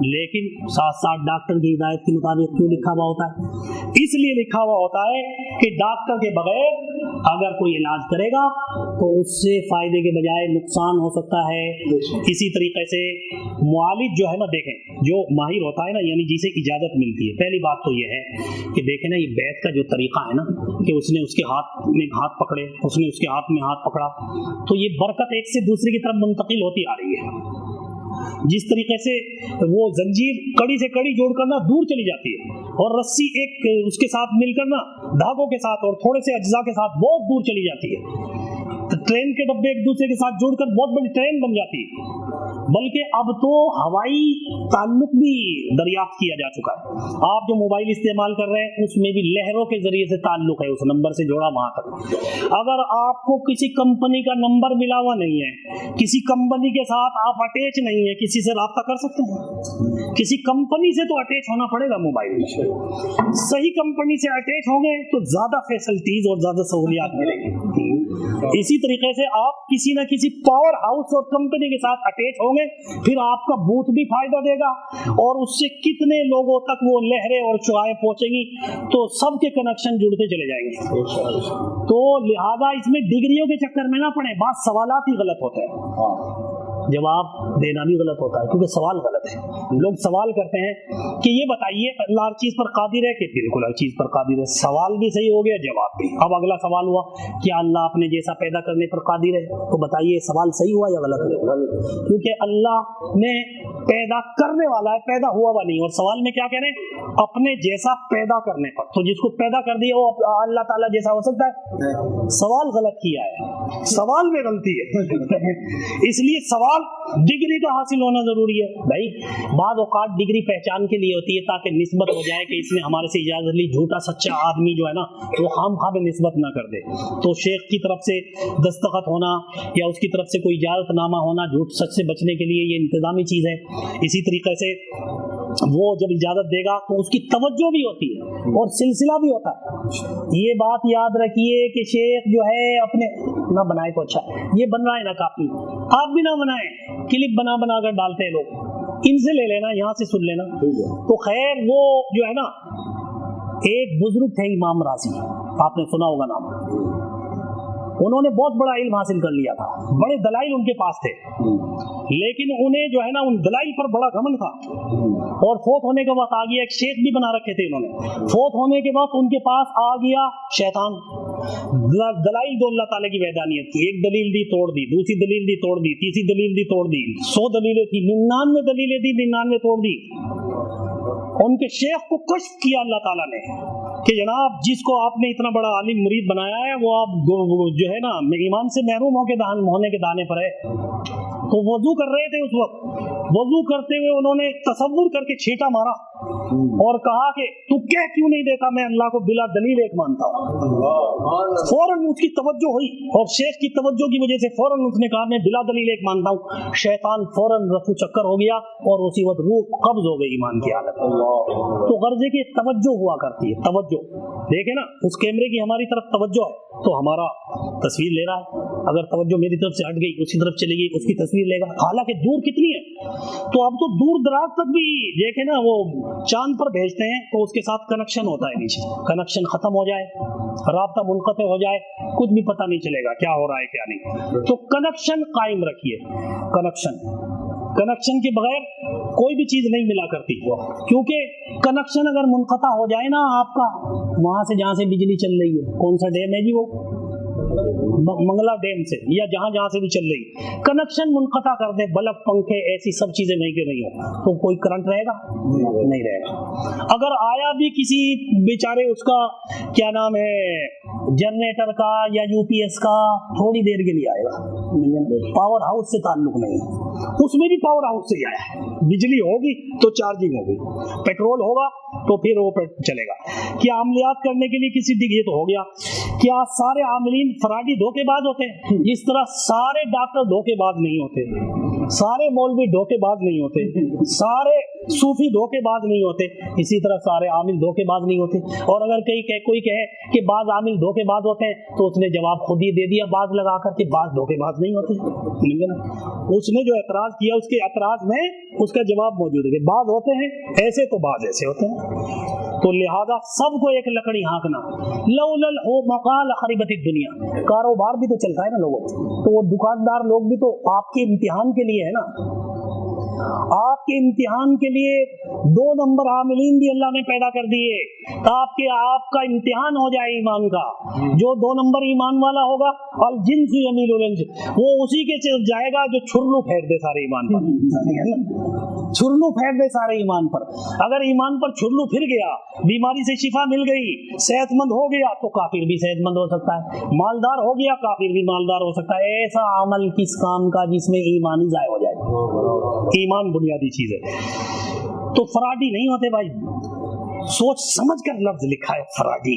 लेकिन साथ साथ डॉक्टर की हिदायत के मुताबिक क्यों लिखा हुआ होता है? इसलिए लिखा हुआ होता है कि डॉक्टर के बगैर अगर कोई इलाज करेगा तो उससे फायदे के बजाय नुकसान हो सकता है। इसी तरीके से मुआलिज जो है ना, देखें जो माहिर होता है ना, यानी जिसे इजाजत मिलती है, पहली बात तो ये है कि देखें ना, ये बैत का जो तरीका है ना, कि उसने उसके हाथ में हाथ पकड़े, उसने उसके हाथ में हाथ पकड़ा, तो ये बरकत एक से दूसरे की तरफ मुंतकिल होती आ रही है। जिस तरीके से वो जंजीर कड़ी से कड़ी जोड़कर ना दूर चली जाती है, और रस्सी एक उसके साथ मिलकर ना धागों के साथ और थोड़े से अज्जा के साथ बहुत दूर चली जाती है। तो ट्रेन के डब्बे एक दूसरे के साथ जोड़कर बहुत बड़ी ट्रेन बन जाती है। बल्कि अब तो हवाई ताल्लुक भी दरियाफ्त किया जा चुका है। आप जो मोबाइल इस्तेमाल कर रहे हैं उसमें भी लहरों के जरिए से ताल्लुक है, उस नंबर से जोड़ा वहां तक। अगर आपको किसी कंपनी का नंबर मिला हुआ नहीं है, किसी कंपनी के साथ आप अटैच नहीं है, किसी से राब्ता कर सकते हैं? किसी कंपनी से तो अटैच होना पड़ेगा मोबाइल में। सही कंपनी से अटैच होंगे तो ज्यादा फैसिलिटीज और ज्यादा सहूलियात मिलेगी। इसी तरीके से आप किसी न किसी पावर हाउस और कंपनी के साथ अटैच होंगे, फिर आपका बूथ भी फायदा देगा, और उससे कितने लोगों तक वो लहरें और शुआएं पहुंचेंगी, तो सबके कनेक्शन जुड़ते चले जाएंगे। तो लिहाजा इसमें डिग्रियों के चक्कर में ना पड़े, बात सवालात ही गलत होते हैं, जवाब देना भी गलत होता है, क्योंकि सवाल गलत है। लोग सवाल करते हैं कि ये बताइए अल्लाह हर चीज पर कादिर है, कि बिल्कुल हर चीज पर कादिर है। सवाल भी सही हो गया, जवाब भी। अब अगला सवाल हुआ कि अल्लाह अपने जैसा पैदा करने पर कादिर है, तो बताइए सवाल सही हुआ या गलत हुआ? क्योंकि अल्लाह ने पैदा करने वाला है, पैदा हुआ हुआ नहीं। और सवाल में क्या कह रहे हैं? अपने जैसा पैदा करने पर। तो जिसको पैदा कर दिया वो अल्लाह ताला जैसा हो सकता है? सवाल गलत किया है, सवाल में गलती है। इसलिए सवाल डिग्री का हासिल होना जरूरी है भाई। बाद औकात डिग्री पहचान के लिए होती है, ताकि निस्बत हो जाए कि इसने हमारे से इजाजत ली। झूठा सच्चा आदमी जो है ना, वो खामखा में निस्बत ना कर दे। तो शेख की तरफ से दस्तखत होना या उसकी तरफ से कोई इजाजतनामा होना झूठ सच से बचने के लिए ये इंतजामी चीज है। इसी तरीके से वो जब इजाजत देगा तो उसकी तवज्जो भी होती है और सिलसिला भी होता है। ये बात याद रखिए कि शेख जो है अपने ना बनाए तो अच्छा, ये बन रहा है ना काफी, आप भी ना बनाए, क्लिप बना बना कर डालते हैं लोग, इनसे ले लेना, यहाँ से सुन लेना। तो खैर वो जो है ना, एक बुजुर्ग थे इमाम राजी, आपने सुना होगा नाम। उन्होंने बहुत बड़ा इल्म हासिल कर लिया था, बड़े दलाइल उनके पास थे, लेकिन उन्हें जो है ना उन दलाइल पर बड़ा घमंड था। और फोत होने के बाद आ गया, एक शेख भी बना रखे थे उन्होंने। फोत होने के बाद उनके पास आ गया शैतान। दलाइल दो अल्लाह ताला की वहदानियत की, एक दलील दी तोड़ दी, दूसरी दलील दी तोड़ दी, तीसरी दलील दी तोड़ दी, 100 दलीलें थी, 99 दलीलें दी, 99 तोड़ दी। उनके शेख को कश्फ किया अल्लाह ताला ने कि जनाब जिसको आपने इतना बड़ा आलिम मुरीद बनाया है वो आप जो है ना ईमान से महरूम होने के दाने पर है। तो वजू कर रहे थे, उस वक्त वजू करते हुए उन्होंने तसव्वुर करके छींटा मारा और कहा कि तू कह क्यों नहीं देता मैं अल्लाह को बिला दलील एक मानता हूँ। फौरन उसकी तवज्जो हुई और शेख की तवज्जो की वजह से फौरन उसने कहा मैं बिला दलील एक मानता हूँ। शैतान फौरन रफू चक्कर हो गया और उसी वक्त रूह कब्ज हो गई ईमान की हालत। तो गर्जे की तवज्जो हुआ करती है, तवज्जो देखे ना, उस कैमरे की हमारी तरफ तवज्जो है तो हमारा तस्वीर ले रहा है, अगर तवज्जो मेरी तरफ से हट गई उसी तरफ चली गई उसकी तस्वीर लेगा। हालांकि दूर कितनी है, तो अब तो दूर दराज तक भी देखे ना, वो चांद पर भेजते हैं तो उसके साथ कनेक्शन होता है, नीचे कनेक्शन खत्म हो जाए, राब्ता मुनक़ते हो जाए, कुछ भी पता नहीं चलेगा क्या हो रहा है क्या नहीं। तो कनेक्शन कायम रखिए, कनेक्शन के बगैर कोई भी चीज नहीं मिला करती, क्योंकि कनेक्शन अगर मुनक़ता हो जाए ना आपका, वहां से जहां से बिजली चल रही है, कौन सा डैम है जी वो, मंगला डैम से या जहां जहां से भी चल रही, कनेक्शन मुनक़ता कर दे, बल्ब पंखे ऐसी सब चीजें वहीं के वहीं हो, तो कोई करंट रहेगा नहीं रहेगा। अगर आया भी किसी बेचारे उसका क्या नाम है जनरेटर का या यूपीएस का, थोड़ी देर के लिए आएगा, पावर हाउस से ताल्लुक नहीं है, उसमें भी पावर हाउस से आया है। बिजली होगी तो चार्जिंग होगी, पेट्रोल होगा तो फिर वो चलेगा। क्या अमलियात करने के लिए किसी डिग्री तो हो गया, क्या सारे आमलीन फराडी धोखेबाज होते हैं? जिस तरह सारे डॉक्टर धोखेबाज नहीं होते, सारे मौलवी धोखेबाज नहीं होते, सारे सूफी धोखेबाज नहीं होते, इसी तरह सारे आमिल धोखेबाज नहीं होते। और अगर कोई कहे कि बाज आमिल धोखेबाज होते हैं तो उसने जवाब खुद ही दे दिया बाज लगा कर के बाज धोखेबाज नहीं होते। समझे ना, उसने जो एतराज किया उसके एतराज में उसका जवाब मौजूद है कि बाज होते हैं ऐसे तो बाज ऐसे होते हैं। तो लिहाजा सबको एक लकड़ी हाँकना, लौलल हो मकाल खरिबत दुनिया, कारोबार भी तो चलता है ना लोगों, तो वो दुकानदार लोग भी तो आपके इम्तिहान के लिए है ना, आपके इम्तिहान के लिए 2 नंबर आमिलीन भी अल्लाह ने पैदा कर दिए ताकि आपका इम्तिहान हो जाए ईमान का। जो 2 नंबर ईमान वाला होगा अल जिन्स यमीलुल इंज, वो उसी के जाएगा जो छुरलू फेंक दे सारे ईमान पर, छुरलू फेंक दे सारे ईमान पर। अगर ईमान पर छुरलू फिर गया, बीमारी से शिफा मिल गई, सेहतमंद हो गया तो काफिर भी सेहतमंद हो सकता है, मालदार हो गया काफिर भी मालदार हो सकता है। ऐसा अमल किस काम का जिसमें ईमान ही जाया हो जाए। ईमान बुनियादी चीज है। तो फराडी नहीं होते भाई, सोच समझ कर लफ्ज लिखा है फराडी।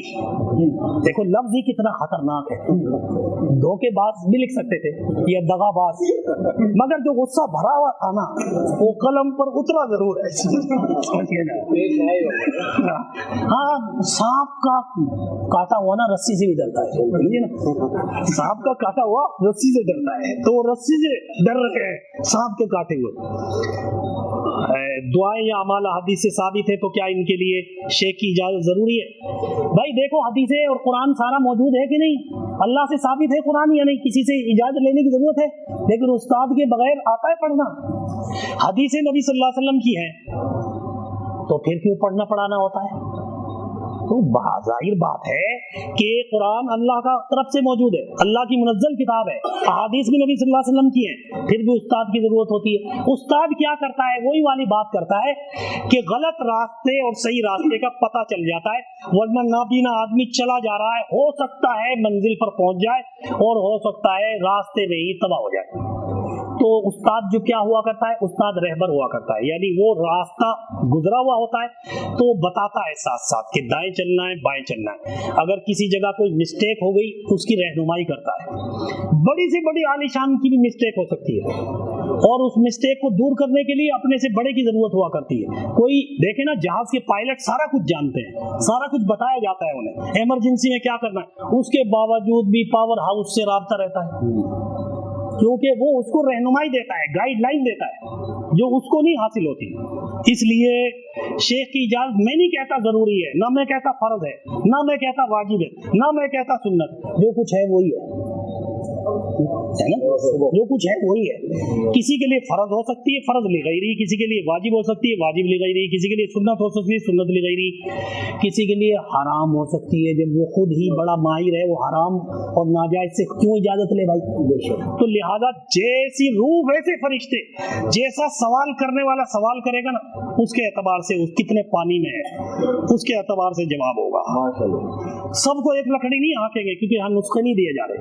देखो लफ्ज ही कितना खतरनाक है। धोखेबाज भी लिख सकते थे या दगाबाज, मगर जो गुस्सा भरा हुआ था ना वो कलम पर उतरा जरूर है। हाँ, सांप का काटा हुआ ना रस्सी से भी डरता है, समझिए ना, सांप का काटा हुआ रस्सी से डरता है, तो रस्सी से डर रहे हैं सांप के काटे हुए। दुआएं या अमाल हदीस से साबित है तो क्या इनके लिए शेख की इजाजत जरूरी है? भाई देखो हदीसें और कुरान सारा मौजूद है कि नहीं, अल्लाह से साबित है कुरान या नहीं, किसी से इजाजत लेने की जरूरत है, लेकिन उस्ताद के बगैर आता है पढ़ना। हदीसें नबी सल्लल्लाहु अलैहि वसल्लम की हैं तो फिर क्यों पढ़ना पढ़ाना होता है? तो जाहिर बात है कि कुरान अल्लाह का तरफ से मौजूद है, अल्लाह की मुनज्जल किताब है, अहादीस भी नबी सल्लल्लाहु अलैहि वसल्लम की हैं, फिर भी उस्ताद की जरूरत होती है। उस्ताद क्या करता है, वही वाली बात करता है कि गलत रास्ते और सही रास्ते का पता चल जाता है, वरना नाबीना आदमी चला जा रहा है, हो सकता है मंजिल पर पहुंच जाए और हो सकता है रास्ते में ही तबाह हो जाए। तो उस्ताद जो क्या हुआ करता है, उस्ताद रहबर हुआ करता है, यानी वो रास्ता गुजरा हुआ होता है तो बताता है साथ साथ कि दाएं चलना है बाएं चलना है। अगर किसी जगह कोई मिस्टेक हो गई उसकी रहनुमाई करता है। बड़ी से बड़ी आलीशान की भी मिस्टेक हो सकती है और उस मिस्टेक को दूर करने के लिए अपने से बड़े की जरूरत हुआ करती है। कोई देखे ना, जहाज के पायलट सारा कुछ जानते हैं, सारा कुछ बताया जाता है उन्हें, इमरजेंसी में क्या करना है, उसके बावजूद भी पावर हाउस से राब्ता रहता है क्योंकि वो उसको रहनुमाई देता है, गाइडलाइन देता है जो उसको नहीं हासिल होती। इसलिए शेख की इजाजत मैं नहीं कहता जरूरी है, ना मैं कहता फर्ज है, ना मैं कहता वाजिब है, ना मैं कहता सुन्नत, जो कुछ है वही है ना, जो कुछ है वही है। किसी के लिए फर्ज हो सकती है फर्ज ले गई, किसी के लिए वाजिब हो सकती है वाजिब ले गई, किसी के लिए सुन्नत हो सकती है सुन्नत ले गई, किसी के लिए हराम हो सकती है, जब वो खुद ही बड़ा माहिर है वो हराम और नाजायज से क्यों इजाजत ले भाई। तो लिहाजा जैसी रूह वैसे फरिश्ते, जैसा सवाल करने वाला सवाल करेगा ना उसके एतबार से उस कितने पानी में है उसके एतबार से जवाब होगा। सबको एक लकड़ी नहीं हाँकेंगे क्योंकि हम नुस्खे नहीं दिए जा रहे।